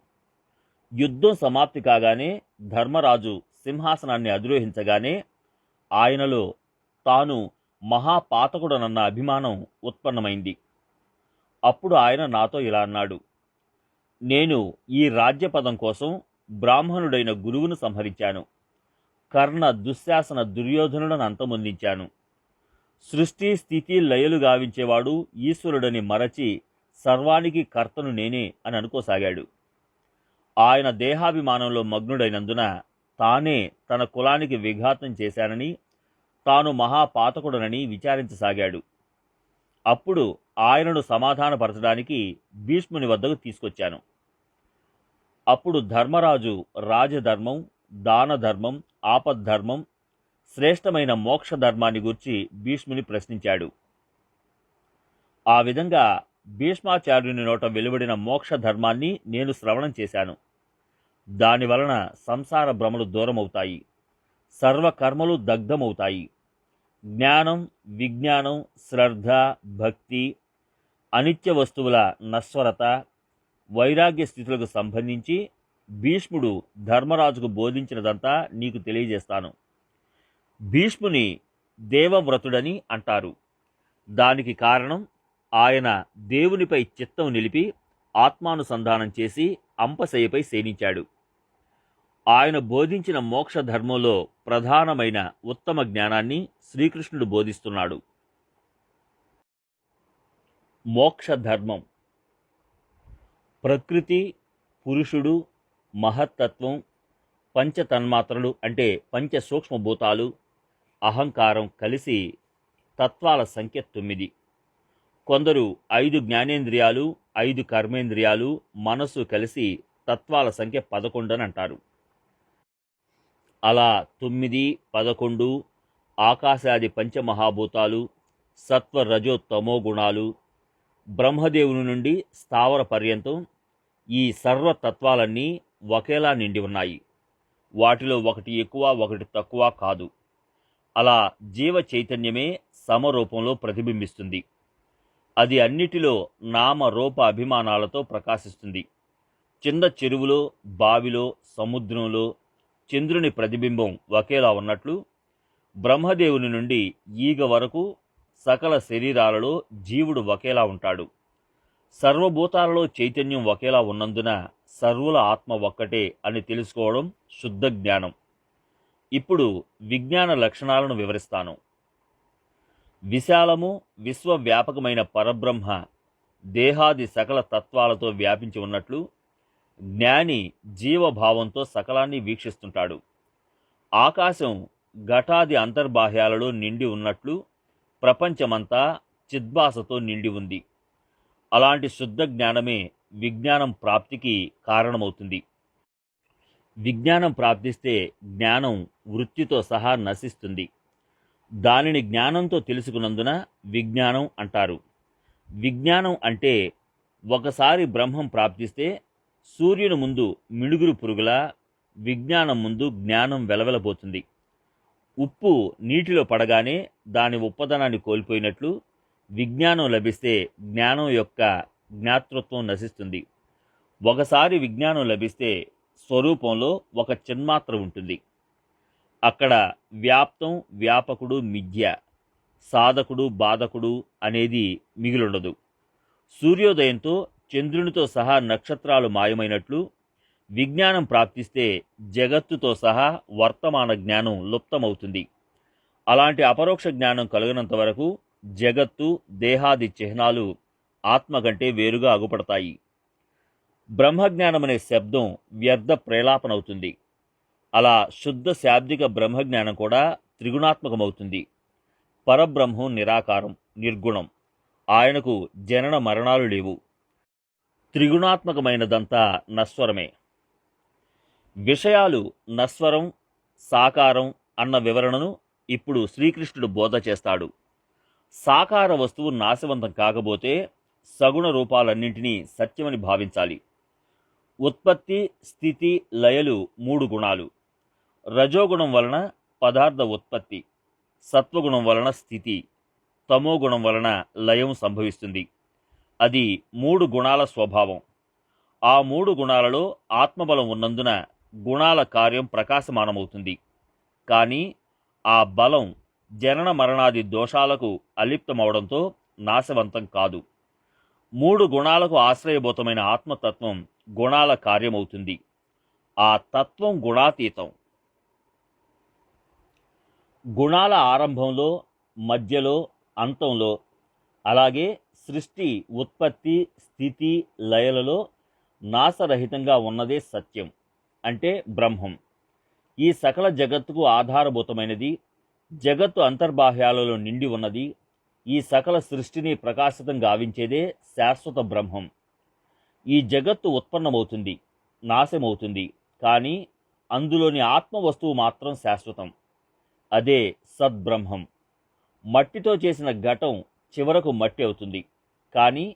యుద్ధం సమాప్తి కాగానే ధర్మరాజు సింహాసనాన్ని అధిరోహించగానే ఆయనలో తాను మహాపాతకుడనన్న అభిమానం ఉత్పన్నమైంది. అప్పుడు ఆయన నాతో ఇలా అన్నాడు: నేను ఈ రాజ్యపదం కోసం బ్రాహ్మణుడైన గురువును సంహరించాను. కర్ణ దుశ్శాసన దుర్యోధనులను అంతమొందించాను. సృష్టి స్థితి లయలు గావించేవాడు ఈశ్వరుడని మరచి సర్వానికి కర్తను నేనే అని అనుకోసాగాడు. ఆయన దేహాభిమానంలో మగ్నుడైనందున తానే తన కులానికి విఘాతం చేశానని, తాను మహాపాతకుడనని విచారించసాగాడు. అప్పుడు ఆయనను సమాధానపరచడానికి భీష్ముని వద్దకు తీసుకొచ్చాను. అప్పుడు ధర్మరాజు రాజధర్మం, దానధర్మం, ఆపద్ధర్మం, శ్రేష్టమైన మోక్ష ధర్మాన్ని గూర్చి భీష్ముని ప్రశ్నించాడు. ఆ విధంగా భీష్మాచార్యుని నోట వెలువడిన మోక్ష ధర్మాన్ని నేను శ్రవణం చేశాను. దానివలన సంసార భ్రమలు దూరమవుతాయి, సర్వకర్మలు దగ్ధమవుతాయి. జ్ఞానం, విజ్ఞానం, శ్రద్ధ, భక్తి, అనిత్య వస్తువుల నశ్వరత, వైరాగ్య స్థితులకు సంబంధించి భీష్ముడు ధర్మరాజుకు బోధించినదంతా నీకు తెలియజేస్తాను. భీష్ముని దేవవ్రతుడని అంటారు. దానికి కారణం ఆయన దేవునిపై చిత్తం నిలిపి ఆత్మానుసంధానం చేసి అంపశయ్యపై శయనించాడు. ఆయన బోధించిన మోక్ష ధర్మంలో ప్రధానమైన ఉత్తమ జ్ఞానాన్ని శ్రీకృష్ణుడు బోధిస్తున్నాడు. మోక్ష ధర్మం ప్రకృతి, పురుషుడు, మహత్తత్వం, పంచతన్మాత్రలు అంటే పంచ సూక్ష్మభూతాలు, అహంకారం కలిసి తత్వాల సంఖ్య 9. కొందరు 5 జ్ఞానేంద్రియాలు, 5 కర్మేంద్రియాలు, మనస్సు కలిసి తత్వాల సంఖ్య 11 అని అంటారు. అలా 9, 11 ఆకాశాది పంచమహాభూతాలు, సత్వ రజో తమో గుణాలు, బ్రహ్మదేవుని నుండి స్థావర పర్యంతం ఈ సర్వతత్వాలన్నీ ఒకేలా నిండి ఉన్నాయి. వాటిలో ఒకటి ఎక్కువ, ఒకటి తక్కువ కాదు. అలా జీవ చైతన్యమే సమరూపంలో ప్రతిబింబిస్తుంది. అది అన్నిటిలో నామ రూప అభిమానాలతో ప్రకాశిస్తుంది. చిన్న చెరువులో, బావిలో, సముద్రంలో చంద్రుని ప్రతిబింబం ఒకేలా ఉన్నట్లు బ్రహ్మదేవుని నుండి ఈగ వరకు సకల శరీరాలలో జీవుడు ఒకేలా ఉంటాడు. సర్వభూతాలలో చైతన్యం ఒకేలా ఉన్నందున సర్వుల ఆత్మ ఒక్కటే అని తెలుసుకోవడం శుద్ధ జ్ఞానం. ఇప్పుడు విజ్ఞాన లక్షణాలను వివరిస్తాను. విశాలము, విశ్వవ్యాపకమైన పరబ్రహ్మ దేహాది సకల తత్వాలతో వ్యాపించి ఉన్నట్లు జ్ఞాని జీవభావంతో సకలాన్ని వీక్షిస్తుంటాడు. ఆకాశం ఘటాది అంతర్బాహ్యాలలో నిండి ఉన్నట్లు ప్రపంచమంతా చిద్భాసతో నిండి ఉంది. అలాంటి శుద్ధ జ్ఞానమే విజ్ఞానం ప్రాప్తికి కారణమవుతుంది. విజ్ఞానం ప్రాప్తిస్తే జ్ఞానం వృత్తితో సహా నశిస్తుంది. దానిని జ్ఞానంతో తెలుసుకున్నందున విజ్ఞానం అంటారు. విజ్ఞానం అంటే ఒకసారి బ్రహ్మం ప్రాప్తిస్తే సూర్యుని ముందు మిణుగురు పురుగులా విజ్ఞానం ముందు జ్ఞానం వెలవెలబోతుంది. ఉప్పు నీటిలో పడగానే దాని ఉప్పదనాన్ని కోల్పోయినట్లు విజ్ఞానం లభిస్తే జ్ఞానం యొక్క జ్ఞాతృత్వం నశిస్తుంది. ఒకసారి విజ్ఞానం లభిస్తే స్వరూపంలో ఒక చిన్మాత్ర ఉంటుంది. అక్కడ వ్యాప్తం, వ్యాపకుడు, మిథ్య, సాధకుడు, బాధకుడు అనేది మిగిలుండదు. సూర్యోదయంతో చంద్రునితో సహా నక్షత్రాలు మాయమైనట్లు విజ్ఞానం ప్రాప్తిస్తే జగత్తుతో సహా వర్తమాన జ్ఞానం లుప్తమవుతుంది. అలాంటి అపరోక్ష జ్ఞానం కలుగనంత వరకు జగత్తు, దేహాది చిహ్నాలు ఆత్మ కంటే వేరుగా అగుపడతాయి. బ్రహ్మజ్ఞానమనే శబ్దం వ్యర్థ ప్రేలాపనవుతుంది. అలా శుద్ధ శాబ్దిక బ్రహ్మజ్ఞానం కూడా త్రిగుణాత్మకమవుతుంది. పరబ్రహ్మం నిరాకారం, నిర్గుణం. ఆయనకు జనన మరణాలు లేవు. త్రిగుణాత్మకమైనదంతా నశ్వరమే. విషయాలు నశ్వరం, సాకారం అన్న వివరణను ఇప్పుడు శ్రీకృష్ణుడు బోధ చేస్తాడు. సాకార వస్తువు నాశవంతం కాకపోతే సగుణ రూపాలన్నింటినీ సత్యమని భావించాలి. ఉత్పత్తి, స్థితి, లయలు 3 గుణాలు. రజోగుణం వలన పదార్థ ఉత్పత్తి, సత్వగుణం వలన స్థితి, తమోగుణం వలన లయం సంభవిస్తుంది. అది 3 గుణాల స్వభావం. ఆ 3 గుణాలలో ఆత్మబలం ఉన్నందున గుణాల కార్యం ప్రకాశమానమవుతుంది. కానీ ఆ బలం జనన మరణాది దోషాలకు అలిప్తమవడంతో నాశవంతం కాదు. 3 గుణాలకు ఆశ్రయభూతమైన ఆత్మతత్వం గుణాల కార్యమవుతుంది. ఆ తత్వం గుణాతీతం. గుణాల ఆరంభంలో, మధ్యలో, అంతంలో, అలాగే సృష్టి ఉత్పత్తి స్థితి లయలలో నాశరహితంగా ఉన్నదే సత్యం, అంటే బ్రహ్మం. ఈ సకల జగత్తుకు ఆధారభూతమైనది, జగత్తు అంతర్బాహ్యాలలో నిండి ఉన్నది, ఈ సకల సృష్టిని ప్రకాశితం గావించేదే శాశ్వత బ్రహ్మం. ఈ జగత్తు ఉత్పన్నమవుతుంది, నాశమవుతుంది, కానీ అందులోని ఆత్మ వస్తువు మాత్రం శాశ్వతం. అదే సద్బ్రహ్మం. మట్టితో చేసిన ఘటం చివరకు మట్టి అవుతుంది, కానీ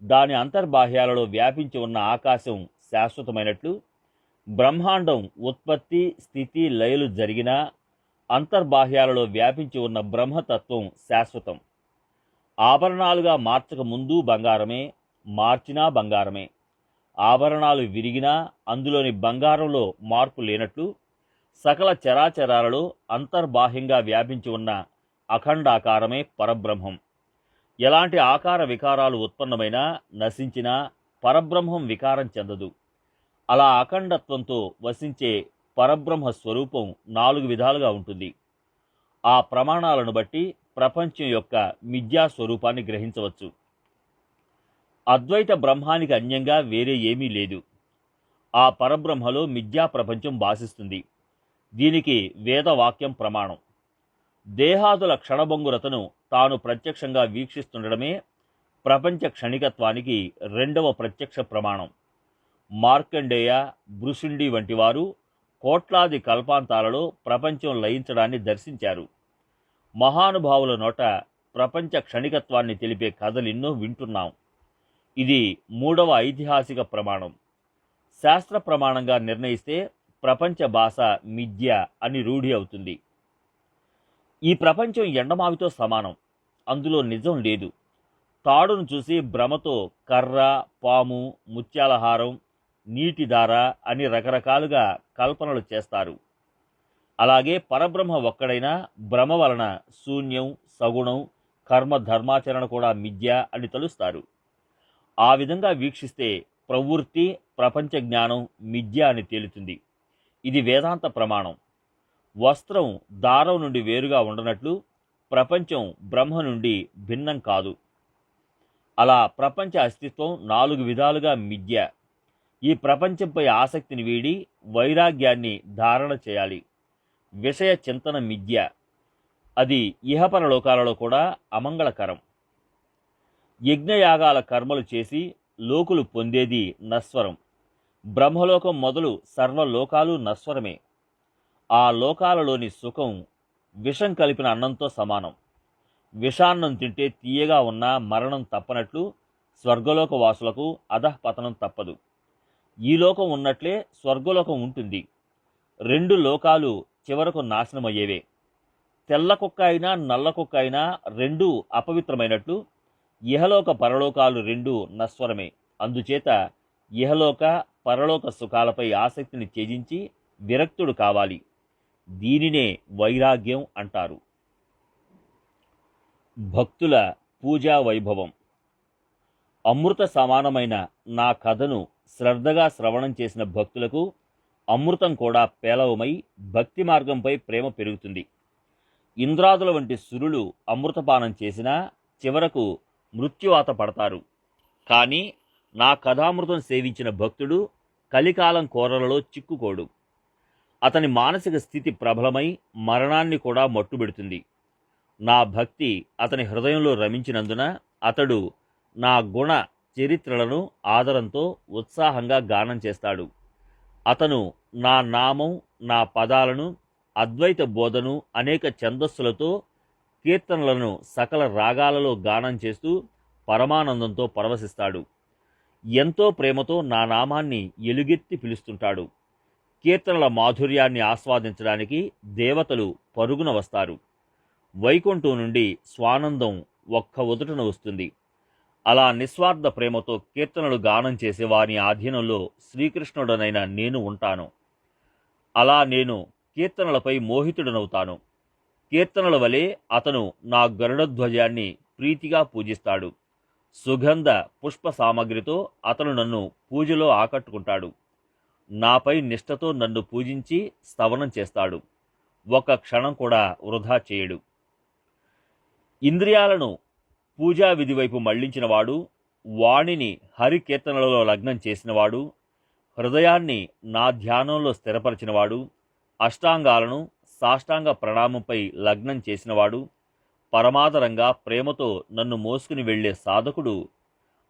దాని అంతర్బాహ్యాలలో వ్యాపించి ఉన్న ఆకాశం శాశ్వతమైనట్లు బ్రహ్మాండం ఉత్పత్తి స్థితి లయలు జరిగినా అంతర్బాహ్యాలలో వ్యాపించి ఉన్న బ్రహ్మతత్వం శాశ్వతం. ఆభరణాలుగా మార్చక ముందు బంగారమే, మార్చినా బంగారమే. ఆభరణాలు విరిగినా అందులోని బంగారంలో మార్పు లేనట్లు సకల చరాచరాలలో అంతర్బాహ్యంగా వ్యాపించి ఉన్న అఖండాకారమే పరబ్రహ్మం. ఎలాంటి ఆకార వికారాలు ఉత్పన్నమైనా నశించినా పరబ్రహ్మం వికారం చెందదు. అలా అఖండత్వంతో వసించే పరబ్రహ్మ స్వరూపం 4 విధాలుగా ఉంటుంది. ఆ ప్రమాణాలను బట్టి ప్రపంచం యొక్క మిథ్యా స్వరూపాన్ని గ్రహించవచ్చు. అద్వైత బ్రహ్మానికి అన్యంగా వేరే ఏమీ లేదు. ఆ పరబ్రహ్మలో మిథ్యా ప్రపంచం భాసిస్తుంది. దీనికి వేదవాక్యం ప్రమాణం. దేహాదుల క్షణభంగురతను తాను ప్రత్యక్షంగా వీక్షిస్తుండడమే ప్రపంచ క్షణికత్వానికి రెండవ ప్రత్యక్ష ప్రమాణం. మార్కండేయ, భృశుండి వంటి వారు కోట్లాది కల్పాంతాలలో ప్రపంచం లయించడాన్ని దర్శించారు. మహానుభావుల నోట ప్రపంచ క్షణికత్వాన్ని తెలిపే కథలెన్నో వింటున్నాం. ఇది మూడవ ఐతిహాసిక ప్రమాణం. శాస్త్ర ప్రమాణంగా నిర్ణయిస్తే ప్రపంచ భాష మిథ్య అని రూఢి అవుతుంది. ఈ ప్రపంచం ఎండమావితో సమానం, అందులో నిజం లేదు. తాడును చూసి భ్రమతో కర్ర, పాము, ముత్యాలహారం, నీటిధార అని రకరకాలుగా కల్పనలు చేస్తారు. అలాగే పరబ్రహ్మ ఒక్కడైనా భ్రమ వలన శూన్యం, సగుణం, కర్మ ధర్మాచరణ కూడా మిథ్య అని తలుస్తారు. ఆ విధంగా వీక్షిస్తే ప్రవృత్తి, ప్రపంచ జ్ఞానం మిథ్య అని తేలుతుంది. ఇది వేదాంత ప్రమాణం. వస్త్రం దారం నుండి వేరుగా ఉండనట్లు ప్రపంచం బ్రహ్మ నుండి భిన్నం కాదు. అలా ప్రపంచ అస్తిత్వం 4 విధాలుగా మిథ్య. ఈ ప్రపంచంపై ఆసక్తిని వీడి వైరాగ్యాన్ని ధారణ చేయాలి. విషయ చింతన మిథ్య. అది ఇహపర లోకాలలో కూడా అమంగళకరం. యజ్ఞయాగాల కర్మలు చేసి లోకులు పొందేది నశ్వరం. బ్రహ్మలోకం మొదలు సర్వలోకాలు నశ్వరమే. ఆ లోకాలలోని సుఖం విషం కలిపిన అన్నంతో సమానం. విషాన్నం తింటే తీయగా ఉన్న మరణం తప్పనట్లు స్వర్గలోక వాసులకు అధఃపతనం తప్పదు. ఈ లోకం ఉన్నట్లే స్వర్గలోకం ఉంటుంది. 2 లోకాలు చివరకు నాశనమయ్యేవే. తెల్ల కుక్క అయినా నల్ల కుక్క అయినా 2 అపవిత్రమైనట్లు ఇహలోక పరలోకాలు 2 నశ్వరమే. అందుచేత ఇహలోక పరలోక సుఖాలపై ఆసక్తిని త్యజించి విరక్తుడు కావాలి. దీనినే వైరాగ్యం అంటారు. భక్తుల పూజా వైభవం. అమృత సమానమైన నా కథను శ్రద్ధగా శ్రవణం చేసిన భక్తులకు అమృతం కూడా పేలవమై భక్తి మార్గంపై ప్రేమ పెరుగుతుంది. ఇంద్రాదుల వంటి సురులు అమృతపానం చేసినా చివరకు మృత్యువాత పడతారు. కానీ నా కథామృతం సేవించిన భక్తుడు కలికాలం కోరలలో చిక్కుకోడు. అతని మానసిక స్థితి ప్రబలమై మరణాన్ని కూడా మట్టుబెడుతుంది. నా భక్తి అతని హృదయంలో రమించినందున అతడు నా గుణ చరిత్రలను ఆదరంతో ఉత్సాహంగా గానం చేస్తాడు. అతను నా నామం, నా పదాలను, అద్వైత బోధను అనేక ఛందస్సులతో కీర్తనలను సకల రాగాలలో గానం చేస్తూ పరమానందంతో పరవశిస్తాడు. ఎంతో ప్రేమతో నా నామాన్ని ఎలుగెత్తి పిలుస్తుంటాడు. కీర్తనల మాధుర్యాన్ని ఆస్వాదించడానికి దేవతలు పరుగున వస్తారు. వైకుంఠం నుండి స్వానందం ఒక్క ఉదుటన వస్తుంది. అలా నిస్వార్థ ప్రేమతో కీర్తనలు గానం చేసే వారి ఆధీనంలో శ్రీకృష్ణుడనైన నేను ఉంటాను. అలా నేను కీర్తనలపై మోహితుడనవుతాను. కీర్తనల వలె అతను నా గరుడధ్వజాన్ని ప్రీతిగా పూజిస్తాడు. సుగంధ పుష్ప సామగ్రితో అతను నన్ను పూజలో ఆకట్టుకుంటాడు. నాపై నిష్ఠతో నన్ను పూజించి స్తవనం చేస్తాడు. ఒక్క క్షణం కూడా వృధా చేయడు. ఇంద్రియాలను పూజా విధి వైపు మళ్లించినవాడు, వాణిని హరికీర్తనలలో లగ్నం చేసినవాడు, హృదయాన్ని నా ధ్యానంలో స్థిరపరిచినవాడు, అష్టాంగాలను సాష్టాంగ ప్రణామంపై లగ్నం చేసినవాడు, పరమాదరంగా ప్రేమతో నన్ను మోసుకుని వెళ్లే సాధకుడు,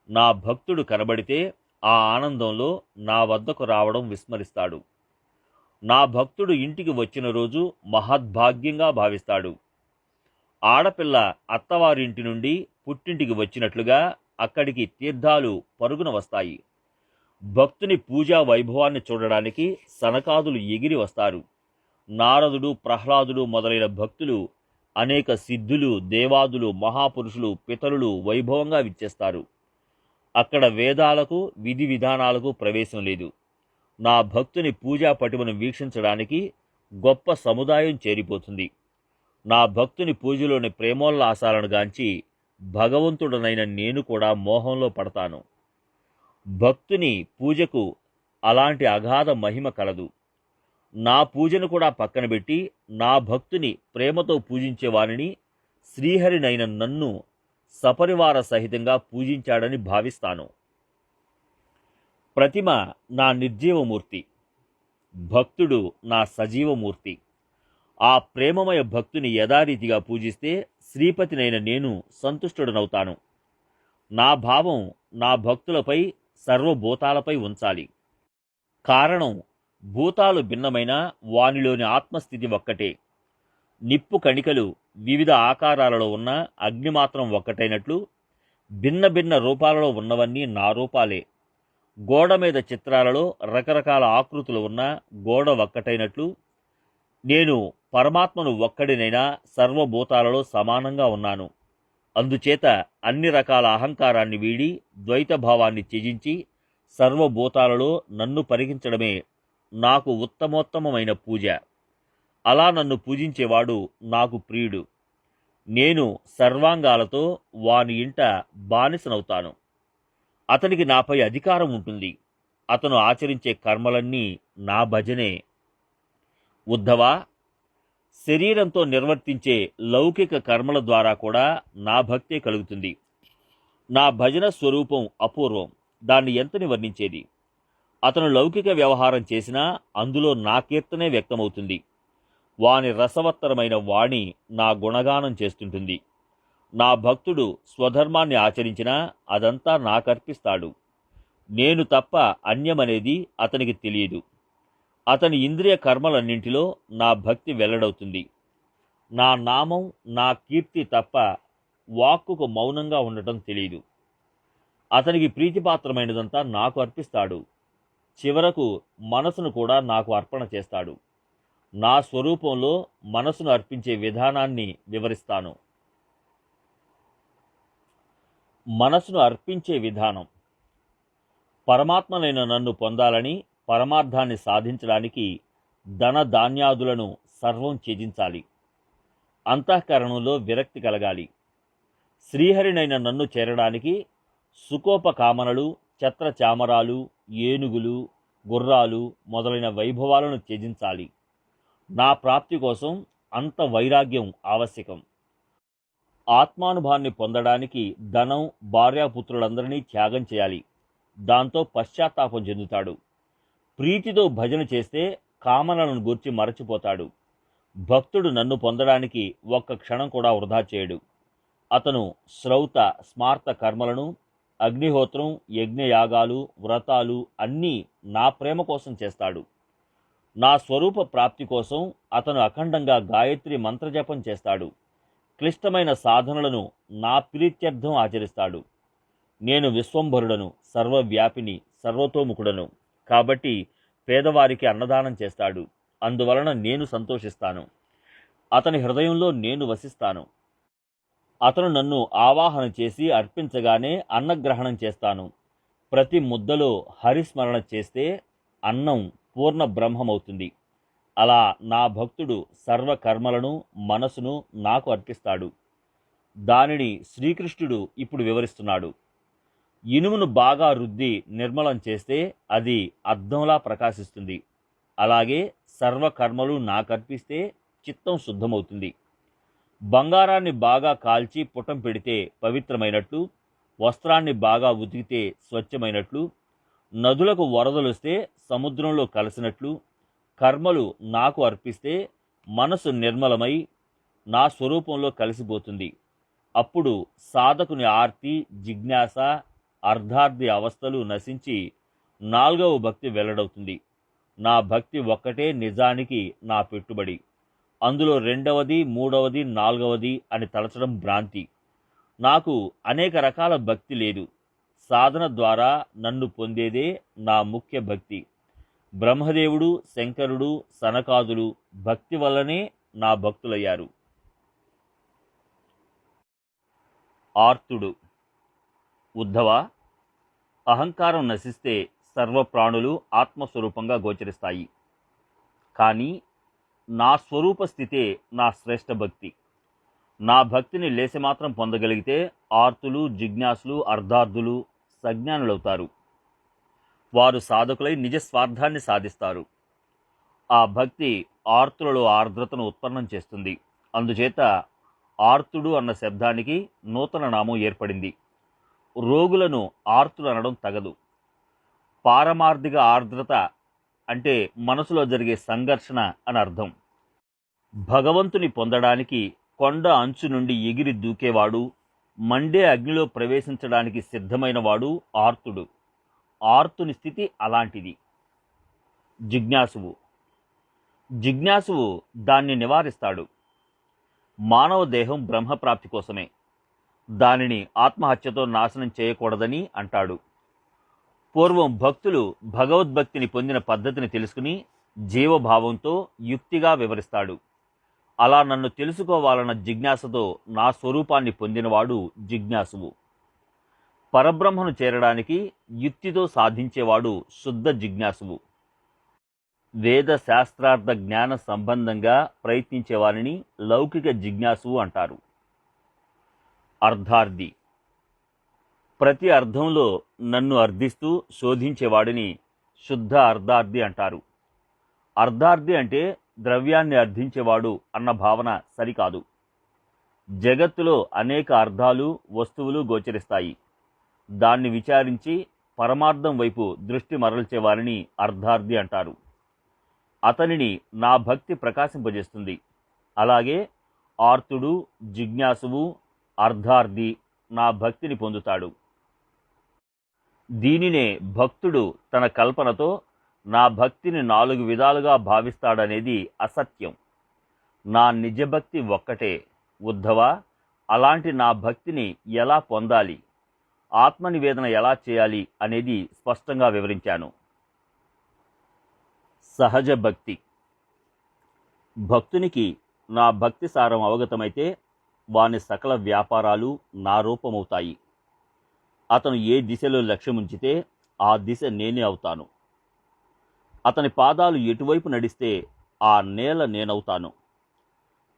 నా భక్తుడు కనబడితే ఆ ఆనందంలో నా వద్దకు రావడం విస్మరిస్తాడు. నా భక్తుడు ఇంటికి వచ్చిన రోజు మహద్భాగ్యంగా భావిస్తాడు. ఆడపిల్ల అత్తవారింటి నుండి పుట్టింటికి వచ్చినట్లుగా అక్కడికి తీర్థాలు పరుగున వస్తాయి. భక్తుని పూజా వైభవాన్ని చూడడానికి సనకాదులు ఎగిరి వస్తారు. నారదుడు, ప్రహ్లాదుడు మొదలైన భక్తులు, అనేక సిద్ధులు, దేవాదులు, మహాపురుషులు, పితరులు వైభవంగా విచ్చేస్తారు. అక్కడ వేదాలకు విధి విధానాలకు ప్రవేశం లేదు. నా భక్తుని పూజా పటిమను వీక్షించడానికి గొప్ప సముదాయం చేరిపోతుంది. నా భక్తుని పూజలోని ప్రేమోల్లాసాలను గాంచి భగవంతుడనైన నేను కూడా మోహంలో పడతాను. భక్తుని పూజకు అలాంటి అగాధ మహిమ కలదు. నా పూజను కూడా పక్కన పెట్టి నా భక్తుని ప్రేమతో పూజించే వారిని శ్రీహరినైన నన్ను సపరివార సహితంగా పూజించాడని భావిస్తాను. ప్రతిమ నా నిర్జీవమూర్తి, భక్తుడు నా సజీవమూర్తి. ఆ ప్రేమమయ భక్తుని యథారీతిగా పూజిస్తే శ్రీపతినైన నేను సంతుష్టుడనవుతాను. నా భావం నా భక్తులపై, సర్వభూతాలపై ఉంచాలి. కారణం, భూతాలు భిన్నమైన వానిలోని ఆత్మస్థితి ఒక్కటే. నిప్పు కణికలు వివిధ ఆకారాలలో ఉన్న అగ్ని మాత్రం ఒక్కటైనట్లు భిన్న భిన్న రూపాలలో ఉన్నవన్నీ నా రూపాలే. గోడ మీద చిత్రాలలో రకరకాల ఆకృతులు ఉన్న గోడ ఒక్కటైనట్లు నేను పరమాత్మను ఒక్కడినైనా సర్వభూతాలలో సమానంగా ఉన్నాను. అందుచేత అన్ని రకాల అహంకారాన్ని వీడి ద్వైత భావాన్ని త్యజించి సర్వభూతాలలో నన్ను పరిగించడమే నాకు ఉత్తమోత్తమమైన పూజ. అలా నన్ను పూజించేవాడు నాకు ప్రియుడు. నేను సర్వాంగాలతో వాని ఇంట బానిసనవుతాను. అతనికి నాపై అధికారం ఉంటుంది. అతను ఆచరించే కర్మలన్నీ నా భజనే. ఉద్ధవా, శరీరంతో నిర్వర్తించే లౌకిక కర్మల ద్వారా కూడా నా భక్తే కలుగుతుంది. నా భజన స్వరూపం అపూర్వం. దాన్ని ఎంతని వర్ణించేది? అతను లౌకిక వ్యవహారం చేసినా అందులో నా కీర్తనే వ్యక్తమవుతుంది. వాని రసవత్తరమైన వాణి నా గుణగానం చేస్తుంటుంది. నా భక్తుడు స్వధర్మాన్ని ఆచరించినా అదంతా నాకర్పిస్తాడు. నేను తప్ప అన్యమనేది అతనికి తెలియదు. అతని ఇంద్రియ కర్మలన్నింటిలో నా భక్తి వెల్లడవుతుంది. నా నామం, నా కీర్తి తప్ప వాక్కుకు మౌనంగా ఉండటం తెలియదు. అతనికి ప్రీతిపాత్రమైనదంతా నాకు అర్పిస్తాడు. చివరకు మనసును కూడా నాకు అర్పణ చేస్తాడు. నా స్వరూపంలో మనసును అర్పించే విధానాన్ని వివరిస్తాను. మనసును అర్పించే విధానం. పరమాత్మనైన నన్ను పొందాలని, పరమార్థాన్ని సాధించడానికి ధన ధాన్యాదులను సర్వం త్యజించాలి. అంతఃకరణంలో విరక్తి కలగాలి. శ్రీహరినైన నన్ను చేరడానికి సుకోపకామనలు, ఛత్రచామరాలు, ఏనుగులు, గుర్రాలు మొదలైన వైభవాలను త్యజించాలి. నా ప్రాప్తి కోసం అంత వైరాగ్యం ఆవశ్యకం. ఆత్మానుభాన్ని పొందడానికి ధనం, భార్యాపుత్రులందరినీ త్యాగం చేయాలి. దాంతో పశ్చాత్తాపం చెందుతాడు. ప్రీతితో భజన చేస్తే కామనలను గూర్చి మరచిపోతాడు. భక్తుడు నన్ను పొందడానికి ఒక్క క్షణం కూడా వృధా చేయడు. అతను శ్రౌత స్మార్త కర్మలను, అగ్నిహోత్రం, యజ్ఞయాగాలు, వ్రతాలు అన్నీ నా ప్రేమ కోసం చేస్తాడు. నా స్వరూప ప్రాప్తి కోసం అతను అఖండంగా గాయత్రి మంత్రజపం చేస్తాడు. క్లిష్టమైన సాధనలను నా ప్రీత్యర్థం ఆచరిస్తాడు. నేను విశ్వంభరుడను, సర్వవ్యాపిని, సర్వతోముఖుడను. కాబట్టి పేదవారికి అన్నదానం చేస్తాడు. అందువలన నేను సంతోషిస్తాను. అతని హృదయంలో నేను వసిస్తాను. అతను నన్ను ఆవాహన చేసి అర్పించగానే అన్నగ్రహణం చేస్తాను. ప్రతి ముద్దలో హరిస్మరణ చేస్తే అన్నం పూర్ణ బ్రహ్మమవుతుంది. అలా నా భక్తుడు సర్వకర్మలను, మనసును నాకు అర్పిస్తాడు. దానిని శ్రీకృష్ణుడు ఇప్పుడు వివరిస్తున్నాడు. ఇనుమును బాగా రుద్ది నిర్మలం చేస్తే అది అద్దంలా ప్రకాశిస్తుంది. అలాగే సర్వకర్మలు నాకర్పిస్తే చిత్తం శుద్ధమవుతుంది. బంగారాన్ని బాగా కాల్చి పుటం పెడితే పవిత్రమైనట్లు, వస్త్రాన్ని బాగా ఉతికితే స్వచ్ఛమైనట్లు, నదులకు వరదలొస్తే సముద్రంలో కలిసినట్లు, కర్మలు నాకు అర్పిస్తే మనసు నిర్మలమై నా స్వరూపంలో కలిసిపోతుంది. అప్పుడు సాధకుని ఆర్తి, జిజ్ఞాస, అర్ధార్థి అవస్థలు నశించి నాల్గవ భక్తి వెల్లడవుతుంది. నా భక్తి ఒక్కటే నిజానికి నా పెట్టుబడి. అందులో రెండవది, మూడవది, నాలుగవది అని తలచడం భ్రాంతి. నాకు అనేక రకాల భక్తి లేదు. సాధన ద్వారా నన్ను పొందేదే నా ముఖ్య భక్తి. బ్రహ్మదేవుడు, శంకరుడు, సనకాదులు భక్తి వల్లనే నా భక్తులయ్యారు. ఆర్తుడు. ఉద్ధవ, అహంకారం నశిస్తే సర్వప్రాణులు ఆత్మస్వరూపంగా గోచరిస్తాయి. కానీ నా స్వరూప స్థితే నా శ్రేష్ఠ భక్తి. నా భక్తిని లేశమాత్రం పొందగలిగితే ఆర్తులు, జిజ్ఞాసులు, అర్ధార్థులు సజ్ఞానులవుతారు. వారు సాధకులై నిజ స్వార్థాన్ని సాధిస్తారు. ఆ భక్తి ఆర్తులలో ఆర్ద్రతను ఉత్పన్నం చేస్తుంది. అందుచేత ఆర్తుడు అన్న శబ్దానికి నూతన నామం ఏర్పడింది. రోగులను ఆర్తులు అనడం తగదు. పారమార్థిక ఆర్ద్రత అంటే మనసులో జరిగే సంఘర్షణ అని అర్థం. భగవంతుని పొందడానికి కొండ అంచు నుండి ఎగిరి దూకేవాడు, మండే అగ్నిలో ప్రవేశించడానికి సిద్ధమైన వాడు ఆర్తుడు. ఆర్తుని స్థితి అలాంటిది. జిజ్ఞాసువు. జిజ్ఞాసువు దాన్ని నివారిస్తాడు. మానవ దేహం బ్రహ్మప్రాప్తి కోసమే. దానిని ఆత్మహత్యతో నాశనం చేయకూడదని అంటాడు. పూర్వం భక్తులు భగవద్భక్తిని పొందిన పద్ధతిని తెలుసుకుని జీవభావంతో యుక్తిగా వివరిస్తాడు. అలా నన్ను తెలుసుకోవాలన్న జిజ్ఞాసతో నా స్వరూపాన్ని పొందినవాడు జిజ్ఞాసువు. పరబ్రహ్మను చేరడానికి యుక్తితో సాధించేవాడు శుద్ధ జిజ్ఞాసువు. వేద శాస్త్రార్థ జ్ఞాన సంబంధంగా ప్రయత్నించేవారిని లౌకిక జిజ్ఞాసువు అంటారు. అర్ధార్థి. ప్రతి అర్థంలో నన్ను అర్థిస్తూ శోధించేవాడిని శుద్ధ అర్ధార్థి అంటారు. అర్ధార్థి అంటే ద్రవ్యాన్ని అర్థించేవాడు అన్న భావన సరికాదు. జగత్తులో అనేక అర్థాలు, వస్తువులు గోచరిస్తాయి. దాన్ని విచారించి పరమార్థం వైపు దృష్టి మరల్చేవారిని అర్ధార్థి అంటారు. అతనిని నా భక్తి ప్రకాశింపజేస్తుంది. అలాగే ఆర్తుడు, జిజ్ఞాసువు, అర్ధార్థి నా భక్తిని పొందుతాడు. దీనినే భక్తుడు తన కల్పనతో నా భక్తిని 4 విధాలుగా భావిస్తాడనేది అసత్యం. నా నిజభక్తి ఒక్కటే. ఉద్ధవ, అలాంటి నా భక్తిని ఎలా పొందాలి, ఆత్మనివేదన ఎలా చేయాలి అనేది స్పష్టంగా వివరించాను. సహజ భక్తి. భక్తునికి నా భక్తి సారం అవగతమైతే వాని సకల వ్యాపారాలు నా రూపమవుతాయి. అతను ఏ దిశలో లక్ష్యముంచితే ఆ దిశ నేనే అవుతాను. అతని పాదాలు ఎటువైపు నడిస్తే ఆ నేల నేనవుతాను.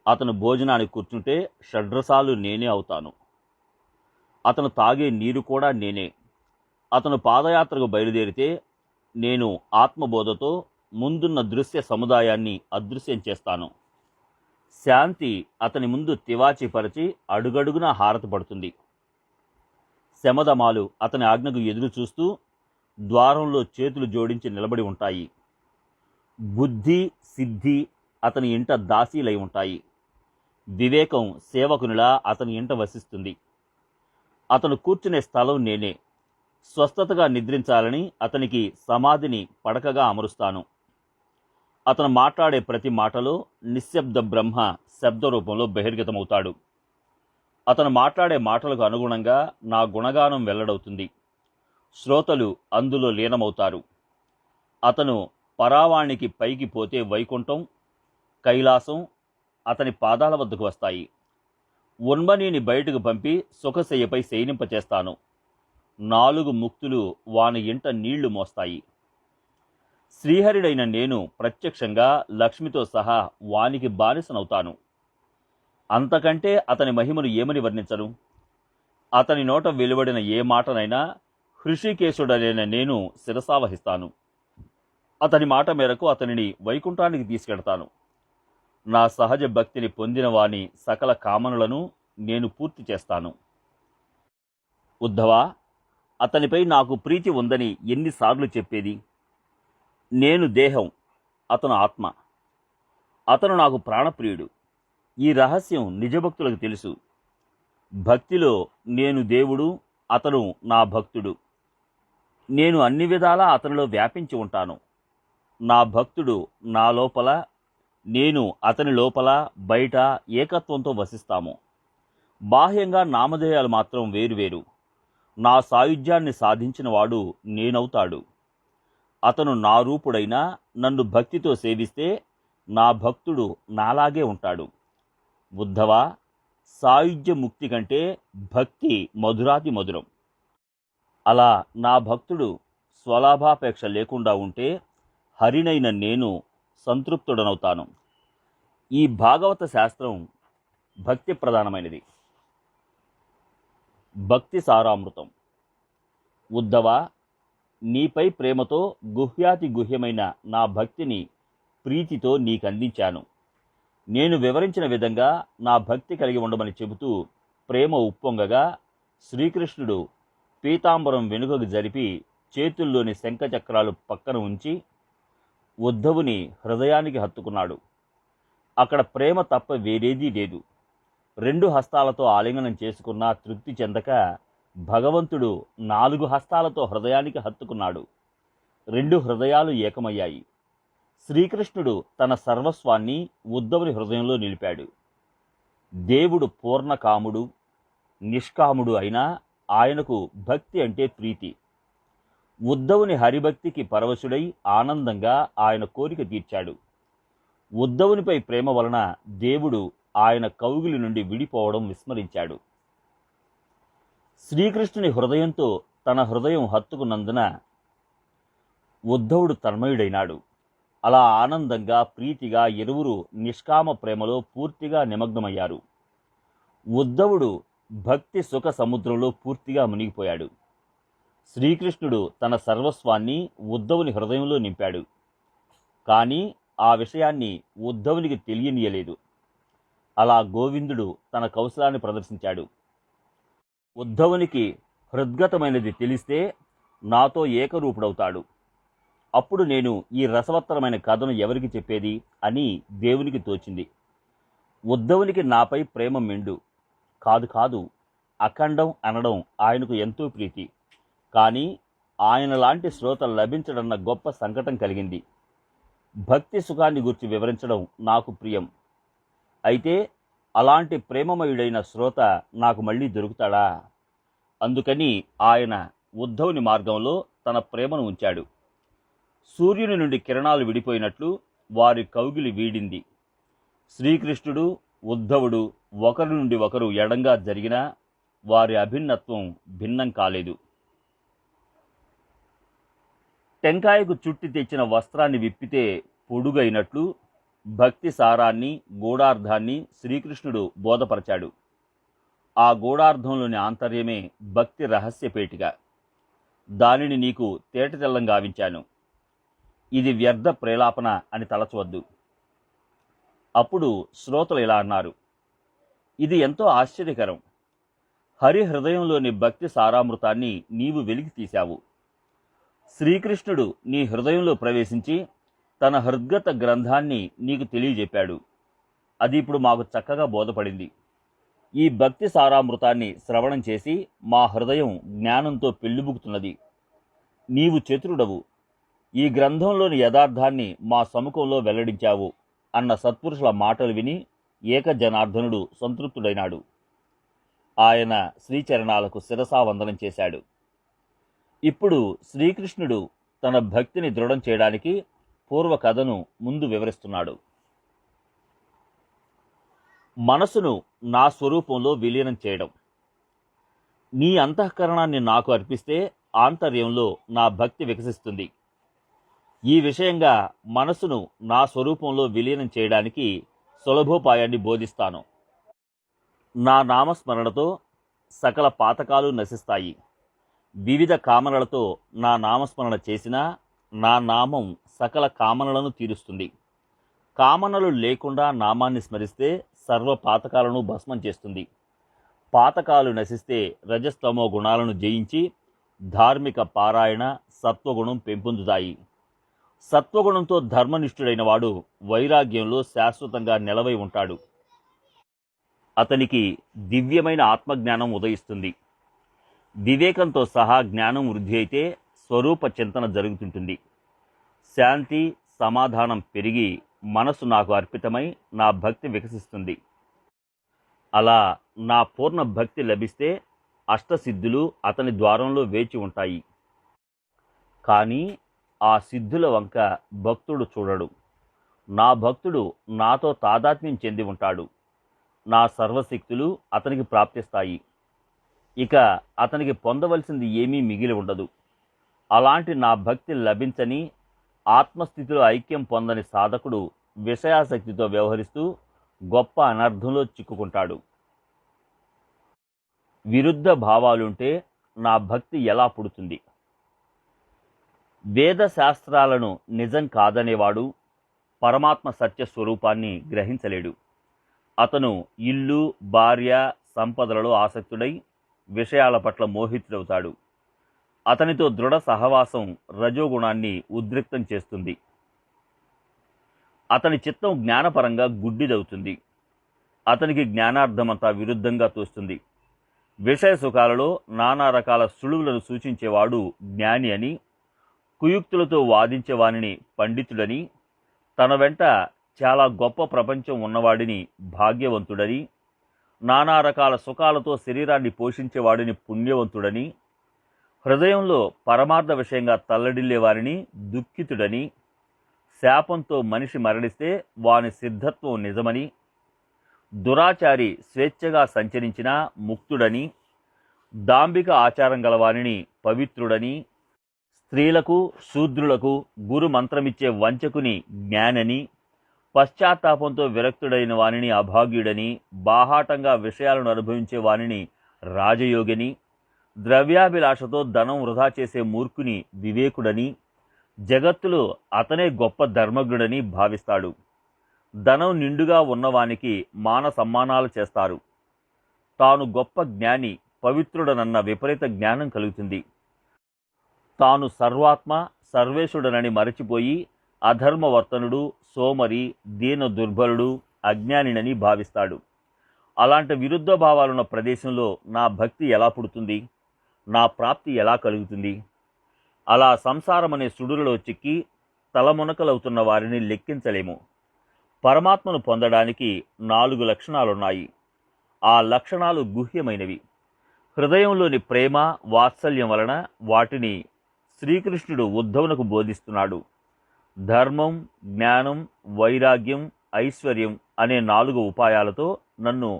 అతను భోజనానికి కూర్చుంటే షడ్రసాలు నేనే అవుతాను. అతను తాగే నీరు కూడా నేనే. అతను పాదయాత్రకు బయలుదేరితే నేను ఆత్మబోధతో ముందున్న దృశ్య సముదాయాన్ని అదృశ్యం చేస్తాను. శాంతి అతని ముందు తివాచీపరచి అడుగడుగునా హారతపడుతుంది. శమదమాలు అతని ఆజ్ఞకు ఎదురు చూస్తూ ద్వారంలో చేతులు జోడించి నిలబడి ఉంటాయి. బుద్ధి, సిద్ధి అతని ఇంట దాసీలై ఉంటాయి. వివేకం సేవకునిలా అతని ఇంట వసిస్తుంది. అతను కూర్చునే స్థలం నేనే. స్వస్థతగా నిద్రించాలని అతనికి సమాధిని పడకగా అమరుస్తాను. అతను మాట్లాడే ప్రతి మాటలో నిశ్శబ్ద బ్రహ్మ శబ్ద రూపంలో బహిర్గతమవుతాడు. అతను మాట్లాడే మాటలకు అనుగుణంగా నా గుణగానం వెల్లడవుతుంది. శ్రోతలు అందులో లీనమవుతారు. అతను పరావాణికి పైకి పోతే వైకుంఠం, కైలాసం అతని పాదాల వద్దకు వస్తాయి. ఉన్మనీని బయటకు పంపి సుఖశయ్యపై శయనింపచేస్తాను. 4 ముక్తులు వాని ఇంట నీళ్లు మోస్తాయి. శ్రీహరిడైన నేను ప్రత్యక్షంగా లక్ష్మితో సహా వానికి బానిసనవుతాను. అంతకంటే అతని మహిమను ఏమని వర్ణించను? అతని నోట వెలువడిన ఏ మాటనైనా హృషికేశుడనైన నేను శిరసావహిస్తాను. అతని మాట మేరకు అతనిని వైకుంఠానికి తీసుకెడతాను. నా సహజ భక్తిని పొందిన వాని సకల కామనలను నేను పూర్తి చేస్తాను. ఉద్ధవా, అతనిపై నాకు ప్రీతి ఉందని ఎన్నిసార్లు చెప్పేది? నేను దేహం, అతను ఆత్మ. అతను నాకు ప్రాణప్రియుడు. ఈ రహస్యం నిజభక్తులకు తెలుసు. భక్తిలో నేను దేవుడు, అతను నా భక్తుడు. నేను అన్ని విధాలా అతనిలో వ్యాపించి ఉంటాను. నా భక్తుడు నా లోపల, నేను అతని లోపల బయట ఏకత్వంతో వసిస్తాము. బాహ్యంగా నామధేయాలు మాత్రం వేరువేరు. నా సాయుధ్యాన్ని సాధించినవాడు నేనవుతాడు. అతను నా రూపుడైనా నన్ను భక్తితో సేవిస్తే నా భక్తుడు నాలాగే ఉంటాడు. ఉద్ధవా, సాయుధ్య ముక్తి కంటే భక్తి మధురాతి మధురం. అలా నా భక్తుడు స్వలాభాపేక్ష లేకుండా ఉంటే హరినైన నేను సంతృప్తుడనవుతాను. ఈ భాగవత శాస్త్రం భక్తి ప్రధానమైనది. భక్తి సారామృతం. ఉద్ధవా, నీపై ప్రేమతో గుహ్యాతి గుహ్యమైన నా భక్తిని ప్రీతితో నీకందించాను. నేను వివరించిన విధంగా నా భక్తి కలిగి ఉండమని చెబుతూ ప్రేమ ఉప్పొంగగా శ్రీకృష్ణుడు పీతాంబరం వెనుకకు జరిపి చేతుల్లోని శంఖచక్రాలు పక్కన ఉంచి ఉద్ధవుని హృదయానికి హత్తుకున్నాడు. అక్కడ ప్రేమ తప్ప వేరేదీ లేదు. 2 హస్తాలతో ఆలింగనం చేసుకున్నా తృప్తి చెందక భగవంతుడు 4 హస్తాలతో హృదయానికి హత్తుకున్నాడు. 2 హృదయాలు ఏకమయ్యాయి. శ్రీకృష్ణుడు తన సర్వస్వాన్ని ఉద్ధవుని హృదయంలో నిలిపాడు. దేవుడు పూర్ణకాముడు, నిష్కాముడు అయినా ఆయనకు భక్తి అంటే ప్రీతి. ఉద్ధవుని హరిభక్తికి పరవశుడై ఆనందంగా ఆయన కోరిక తీర్చాడు. ఉద్ధవునిపై ప్రేమ వలన దేవుడు ఆయన కౌగిలి నుండి విడిపోవడం విస్మరించాడు. శ్రీకృష్ణుని హృదయంతో తన హృదయం హత్తుకున్నందున ఉద్ధవుడు తన్మయుడైనాడు. అలా ఆనందంగా ప్రీతిగా ఇరువురు నిష్కామ ప్రేమలో పూర్తిగా నిమగ్నమయ్యారు. ఉద్ధవుడు భక్తి సుఖ సముద్రంలో పూర్తిగా మునిగిపోయాడు. శ్రీకృష్ణుడు తన సర్వస్వాన్ని ఉద్ధవుని హృదయంలో నింపాడు. కానీ ఆ విషయాన్ని ఉద్ధవునికి తెలియనీయలేదు. అలా గోవిందుడు తన కౌశలాన్ని ప్రదర్శించాడు. ఉద్ధవునికి హృద్గతమైనది తెలిస్తే నాతో ఏకరూపుడవుతాడు. అప్పుడు నేను ఈ రసవత్తరమైన కథను ఎవరికి చెప్పేది అని దేవునికి తోచింది. ఉద్ధవునికి నాపై ప్రేమ మెండు కాదు, అఖండం అనడం ఆయనకు ఎంతో ప్రీతి. కానీ ఆయన లాంటి శ్రోత లభించడన్న గొప్ప సంకటం కలిగింది. భక్తి సుఖాన్ని గురించి వివరించడం నాకు ప్రియం. అయితే అలాంటి ప్రేమమయుడైన శ్రోత నాకు మళ్ళీ దొరుకుతాడా? అందుకని ఆయన ఉద్ధవుని మార్గంలో తన ప్రేమను ఉంచాడు. సూర్యుని నుండి కిరణాలు విడిపోయినట్లు వారి కౌగిలి వీడింది. శ్రీకృష్ణుడు, ఉద్ధవుడు ఒకరి నుండి ఒకరు ఎడంగా జరిగినా వారి అభిన్నత్వం భిన్నం కాలేదు. టెంకాయకు చుట్టి తెచ్చిన వస్త్రాన్ని విప్పితే పొడుగైనట్లు భక్తి సారాన్ని, గూఢార్థాన్ని శ్రీకృష్ణుడు బోధపరచాడు. ఆ గూఢార్థంలోని ఆంతర్యమే భక్తి రహస్యపేటిక. దానిని నీకు తేటతెల్లం గావించాను. ఇది వ్యర్థ ప్రేలాపన అని తలచవద్దు. అప్పుడు శ్రోతలు ఇలా అన్నారు, ఇది ఎంతో ఆశ్చర్యకరం. హరి హృదయంలోని భక్తి సారామృతాన్ని నీవు వెలికి తీశావు. శ్రీకృష్ణుడు నీ హృదయంలో ప్రవేశించి తన హృద్గత గ్రంథాన్ని నీకు తెలియజెప్పాడు. అది ఇప్పుడు మాకు చక్కగా బోధపడింది. ఈ భక్తి సారామృతాన్ని శ్రవణం చేసి మా హృదయం జ్ఞానంతో పెళ్లిబుకుతున్నది. నీవు చతురుడవు. ఈ గ్రంథంలోని యథార్థాన్ని మా సముఖంలో వెల్లడించావు అన్న సత్పురుషుల మాటలు విని ఏకజనార్దనుడు సంతృప్తుడైనాడు. ఆయన శ్రీచరణాలకు శిరసావందనం చేశాడు. ఇప్పుడు శ్రీకృష్ణుడు తన భక్తిని దృఢం చేయడానికి పూర్వ కథను ముందు వివరిస్తున్నాడు. మనసును నా స్వరూపంలో విలీనం చేయడం. నీ అంతఃకరణాన్ని నాకు అర్పిస్తే ఆంతర్యంలో నా భక్తి వికసిస్తుంది. ఈ విషయంగా మనసును నా స్వరూపంలో విలీనం చేయడానికి సులభోపాయాన్ని బోధిస్తాను. నా నామస్మరణతో సకల పాతకాలు నశిస్తాయి. వివిధ కామనలతో నా నామస్మరణ చేసినా నా నామం సకల కామనలను తీరుస్తుంది. కామనలు లేకుండా నామాన్ని స్మరిస్తే సర్వ పాతకాలను భస్మం చేస్తుంది. పాతకాలు నశిస్తే రజస్తమో గుణాలను జయించి ధార్మిక పారాయణ సత్వగుణం పెంపొందుతాయి. సత్వగుణంతో ధర్మనిష్ఠుడైన వాడు వైరాగ్యంలో శాశ్వతంగా నిలవై ఉంటాడు. అతనికి దివ్యమైన ఆత్మజ్ఞానం ఉదయిస్తుంది. వివేకంతో సహా జ్ఞానం వృద్ధి అయితే స్వరూప చింతన జరుగుతుంటుంది. శాంతి సమాధానం పెరిగి మనసు నాకు అర్పితమై నా భక్తి వికసిస్తుంది. అలా నా పూర్ణ భక్తి లభిస్తే అష్టసిద్ధులు అతని ద్వారంలో వేచి ఉంటాయి. కానీ ఆ సిద్ధుల వంక భక్తుడు చూడడు. నా భక్తుడు నాతో తాదాత్మ్యం చెంది ఉంటాడు. నా సర్వశక్తులు అతనికి ప్రాప్తిస్తాయి. ఇక అతనికి పొందవలసింది ఏమీ మిగిలి ఉండదు. అలాంటి నా భక్తి లభించని ఆత్మస్థితిలో ఐక్యం పొందని సాధకుడు విషయాసక్తితో వ్యవహరిస్తూ గొప్ప అనర్థంలో చిక్కుకుంటాడు. విరుద్ధ భావాలుంటే నా భక్తి ఎలా పుడుతుంది? వేద శాస్త్రాలను నిజం కాదనేవాడు పరమాత్మ సత్య స్వరూపాన్ని గ్రహించలేడు. అతను ఇల్లు, భార్య, సంపదలలో ఆసక్తుడై విషయాల పట్ల మోహితుడవుతాడు. అతనితో దృఢ సహవాసం రజోగుణాన్ని ఉద్రిక్తం చేస్తుంది. అతని చిత్తం జ్ఞానపరంగా గుడ్డిదవుతుంది. అతనికి జ్ఞానార్థమంతా విరుద్ధంగా తోస్తుంది. విషయ సుఖాలలో నానా రకాల సులువులను సూచించేవాడు జ్ఞాని అని, కుయుక్తులతో వాదించేవానిని పండితుడని, తన వెంట చాలా గొప్ప ప్రపంచం ఉన్నవాడిని భాగ్యవంతుడని, నానా రకాల సుఖాలతో శరీరాన్ని పోషించేవాడిని పుణ్యవంతుడని, హృదయంలో పరమార్థ విషయంగా తల్లడిల్లేవారిని దుఃఖితుడని, శాపంతో మనిషి మరణిస్తే వాని సిద్ధత్వం నిజమని, దురాచారి స్వేచ్ఛగా సంచరించినా ముక్తుడని, దాంభిక ఆచారం గలవానిని పవిత్రుడని, స్త్రీలకు శూద్రులకు గురు మంత్రమిచ్చే వంచకుని జ్ఞానని, పశ్చాత్తాపంతో విరక్తుడైన వానిని అభాగ్యుడని, బాహాటంగా విషయాలను అనుభవించే వానిని రాజయోగిని, ద్రవ్యాభిలాషతో ధనం వృధా చేసే మూర్ఖుని వివేకుడని, జగత్తులో అతనే గొప్ప ధర్మజ్ఞుడని భావిస్తాడు. ధనం నిండుగా ఉన్నవానికి మాన సమ్మానాలు చేస్తారు. తాను గొప్ప జ్ఞాని, పవిత్రుడనన్న విపరీత జ్ఞానం కలుగుతుంది. తాను సర్వాత్మ సర్వేశుడనని మరచిపోయి అధర్మవర్తనుడు, సోమరి, దీన దుర్బలుడు, అజ్ఞానినని భావిస్తాడు. అలాంటి విరుద్ధ భావాలున్న ప్రదేశంలో నా భక్తి ఎలా పుడుతుంది? నా ప్రాప్తి ఎలా కలుగుతుంది? అలా సంసారం అనే సుడులలో చిక్కి తలమునకలవుతున్న వారిని లెక్కించలేము. పరమాత్మను పొందడానికి 4 లక్షణాలున్నాయి. ఆ లక్షణాలు గుహ్యమైనవి. హృదయంలోని ప్రేమ, వాత్సల్యం వలన వాటిని శ్రీకృష్ణుడు ఉద్ధవునకు బోధిస్తున్నాడు. ధర్మం, జ్ఞానం, వైరాగ్యం, ఐశ్వర్యం అనే 4 ఉపాయాలతో నన్ను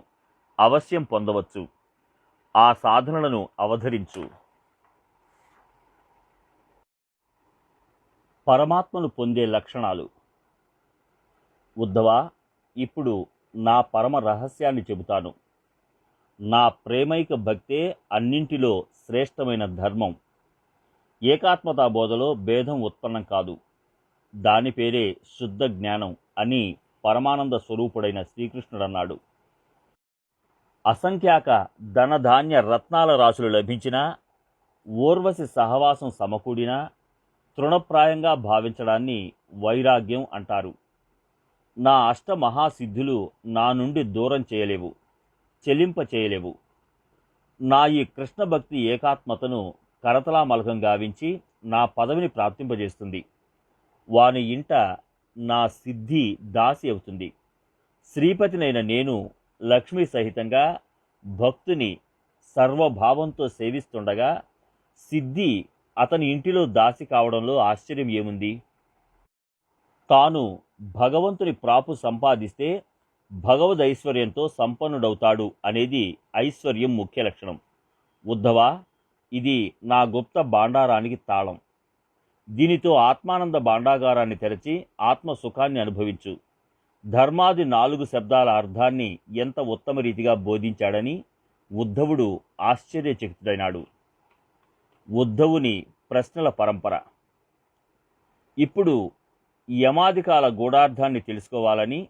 అవశ్యం పొందవచ్చు. ఆ సాధనలను అవధరించు. పరమాత్మను పొందే లక్షణాలు. ఉద్ధవా, ఇప్పుడు నా పరమ రహస్యాన్ని చెబుతాను. నా ప్రేమైక భక్తే అన్నింటిలో శ్రేష్టమైన ధర్మం. ఏకాత్మతా బోధలో భేదం ఉత్పన్నం కాదు. దాని పేరే శుద్ధ జ్ఞానం అని పరమానంద స్వరూపుడైన శ్రీకృష్ణుడు అన్నాడు. అసంఖ్యాక ధనధాన్య రత్నాల రాశులు లభించినా, ఊర్వశి సహవాసం సమకూడినా తృణప్రాయంగా భావించడాన్ని వైరాగ్యం అంటారు. నా అష్టమహాసిద్ధులు నా నుండి దూరం చేయలేవు, చెలింప చేయలేవు. నా ఈ కృష్ణ భక్తి ఏకాత్మతను కరతలామలకం గావించి నా పదవిని ప్రాప్తింపజేస్తుంది. వాని ఇంట నా సిద్ధి దాసి అవుతుంది. శ్రీపతినైన నేను లక్ష్మీ సహితంగా భక్తుని సర్వభావంతో సేవిస్తుండగా సిద్ధి అతని ఇంటిలో దాసి కావడంలో ఆశ్చర్యం ఏముంది? తాను భగవంతుని ప్రాపు సంపాదిస్తే భగవదైశ్వర్యంతో సంపన్నుడవుతాడు అనేది ఐశ్వర్యం ముఖ్య లక్షణం. ఉద్ధవా, ఇది నా గుప్త భాండారానికి తాళం. దీనితో ఆత్మానంద భాండాగారాన్ని తెరచి ఆత్మ సుఖాన్ని అనుభవించు. ధర్మాది 4 శబ్దాల అర్థాన్ని ఎంత ఉత్తమ రీతిగా బోధించాడని ఉద్ధవుడు ఆశ్చర్యచకితుడైనాడు. ఉద్ధవుని ప్రశ్నల పరంపర. ఇప్పుడు యమాదికాల గూఢార్థాన్ని తెలుసుకోవాలని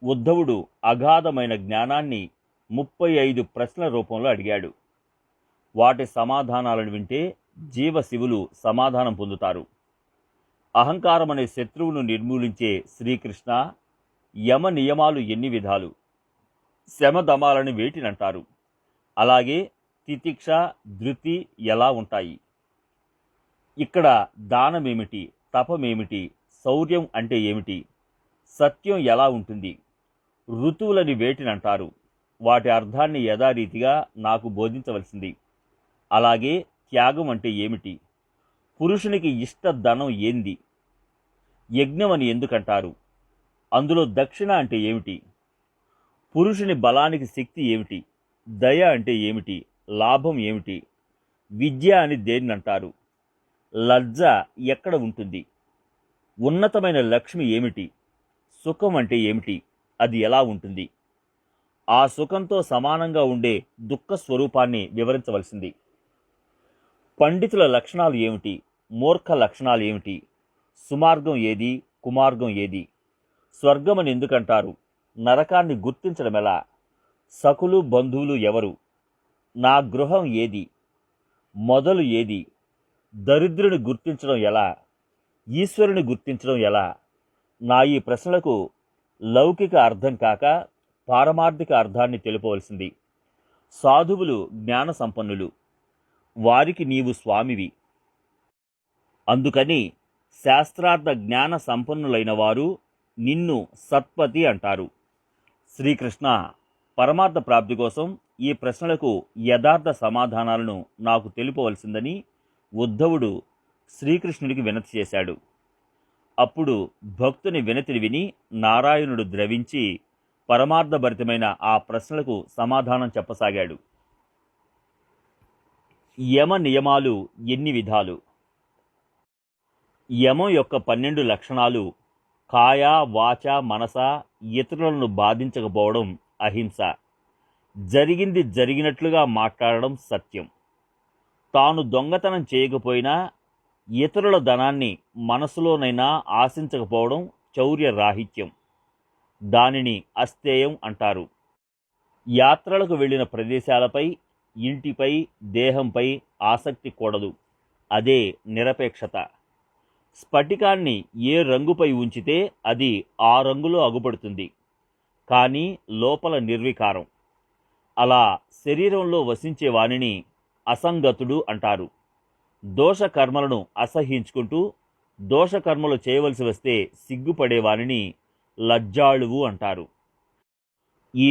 ఉద్ధవుడు అగాధమైన జ్ఞానాన్ని 35 ప్రశ్నల రూపంలో అడిగాడు. వాటి సమాధానాలను వింటే జీవశివులు సమాధానం పొందుతారు. అహంకారం అనే శత్రువును నిర్మూలించే శ్రీకృష్ణ, యమ నియమాలు ఎన్ని విధాలు, శమదమాలని వేటినంటారు, అలాగే తితిక్ష, ధృతి ఎలా ఉంటాయి, ఇక్కడ దానమేమిటి, తపమేమిటి, శౌర్యం అంటే ఏమిటి, సత్యం ఎలా ఉంటుంది, ఋతువులని వేటినంటారు, వాటి అర్థాన్ని యథారీతిగా నాకు బోధించవలసింది. అలాగే త్యాగం అంటే ఏమిటి, పురుషునికి ఇష్ట ధనం ఏంది, యజ్ఞం అని ఎందుకంటారు, అందులో దక్షిణ అంటే ఏమిటి, పురుషుని బలానికి శక్తి ఏమిటి, దయ అంటే ఏమిటి, లాభం ఏమిటి, విద్య అని దేన్ని అంటారు, లజ్జ ఎక్కడ ఉంటుంది, ఉన్నతమైన లక్ష్మి ఏమిటి, సుఖం అంటే ఏమిటి, అది ఎలా ఉంటుంది, ఆ సుఖంతో సమానంగా ఉండే దుఃఖ స్వరూపాన్ని వివరించవలసింది. పండితుల లక్షణాలు ఏమిటి, మూర్ఖ లక్షణాలు ఏమిటి, సుమార్గం ఏది, కుమార్గం ఏది, స్వర్గమని ఎందుకంటారు, నరకాన్ని గుర్తించడం ఎలా, సకులు బంధువులు ఎవరు, నా గృహం ఏది, మొదలు ఏది, దరిద్రుని గుర్తించడం ఎలా, ఈశ్వరుని గుర్తించడం ఎలా. నా ఈ ప్రశ్నలకు లౌకిక అర్థం కాక పారమార్థిక అర్థాన్ని తెలుపవలసింది. సాధువులు జ్ఞాన సంపన్నులు, వారికి నీవు స్వామివి. అందుకని శాస్త్రార్థ జ్ఞాన సంపన్నులైన వారు నిన్ను సత్పతి అంటారు. శ్రీకృష్ణ, పరమార్థ ప్రాప్తి కోసం ఈ ప్రశ్నలకు యథార్థ సమాధానాలను నాకు తెలుపవలసిందని ఉద్ధవుడు శ్రీకృష్ణుడికి వినతి చేశాడు. అప్పుడు భక్తుని వినతిని విని నారాయణుడు ద్రవించి పరమార్థభరితమైన ఆ ప్రశ్నలకు సమాధానం చెప్పసాగాడు. యమ నియమాలు ఎన్ని విధాలు. యమం యొక్క 12 లక్షణాలు కాయ, వాచ, మనస, ఇతరులను బాధించకపోవడం అహింస, జరిగింది జరిగినట్లుగా మాట్లాడడం సత్యం, తాను దొంగతనం చేయకపోయినా ఇతరుల ధనాన్ని మనసులోనైనా ఆశించకపోవడం చౌర్య రాహిత్యం, దానిని అస్థేయం అంటారు. యాత్రలకు వెళ్ళిన ప్రదేశాలపై, ఇంటిపై, దేహంపై ఆసక్తి కూడదు, అదే నిరపేక్షత. స్ఫటికాన్ని ఏ రంగుపై ఉంచితే అది ఆ రంగులో అగుపడుతుంది, కానీ లోపల నిర్వికారం. అలా శరీరంలో వసించే వానిని అసంగతుడు అంటారు. దోషకర్మలను అసహ్యించుకుంటూ దోషకర్మలు చేయవలసి వస్తే సిగ్గుపడే వానిని లజ్జాళువు అంటారు.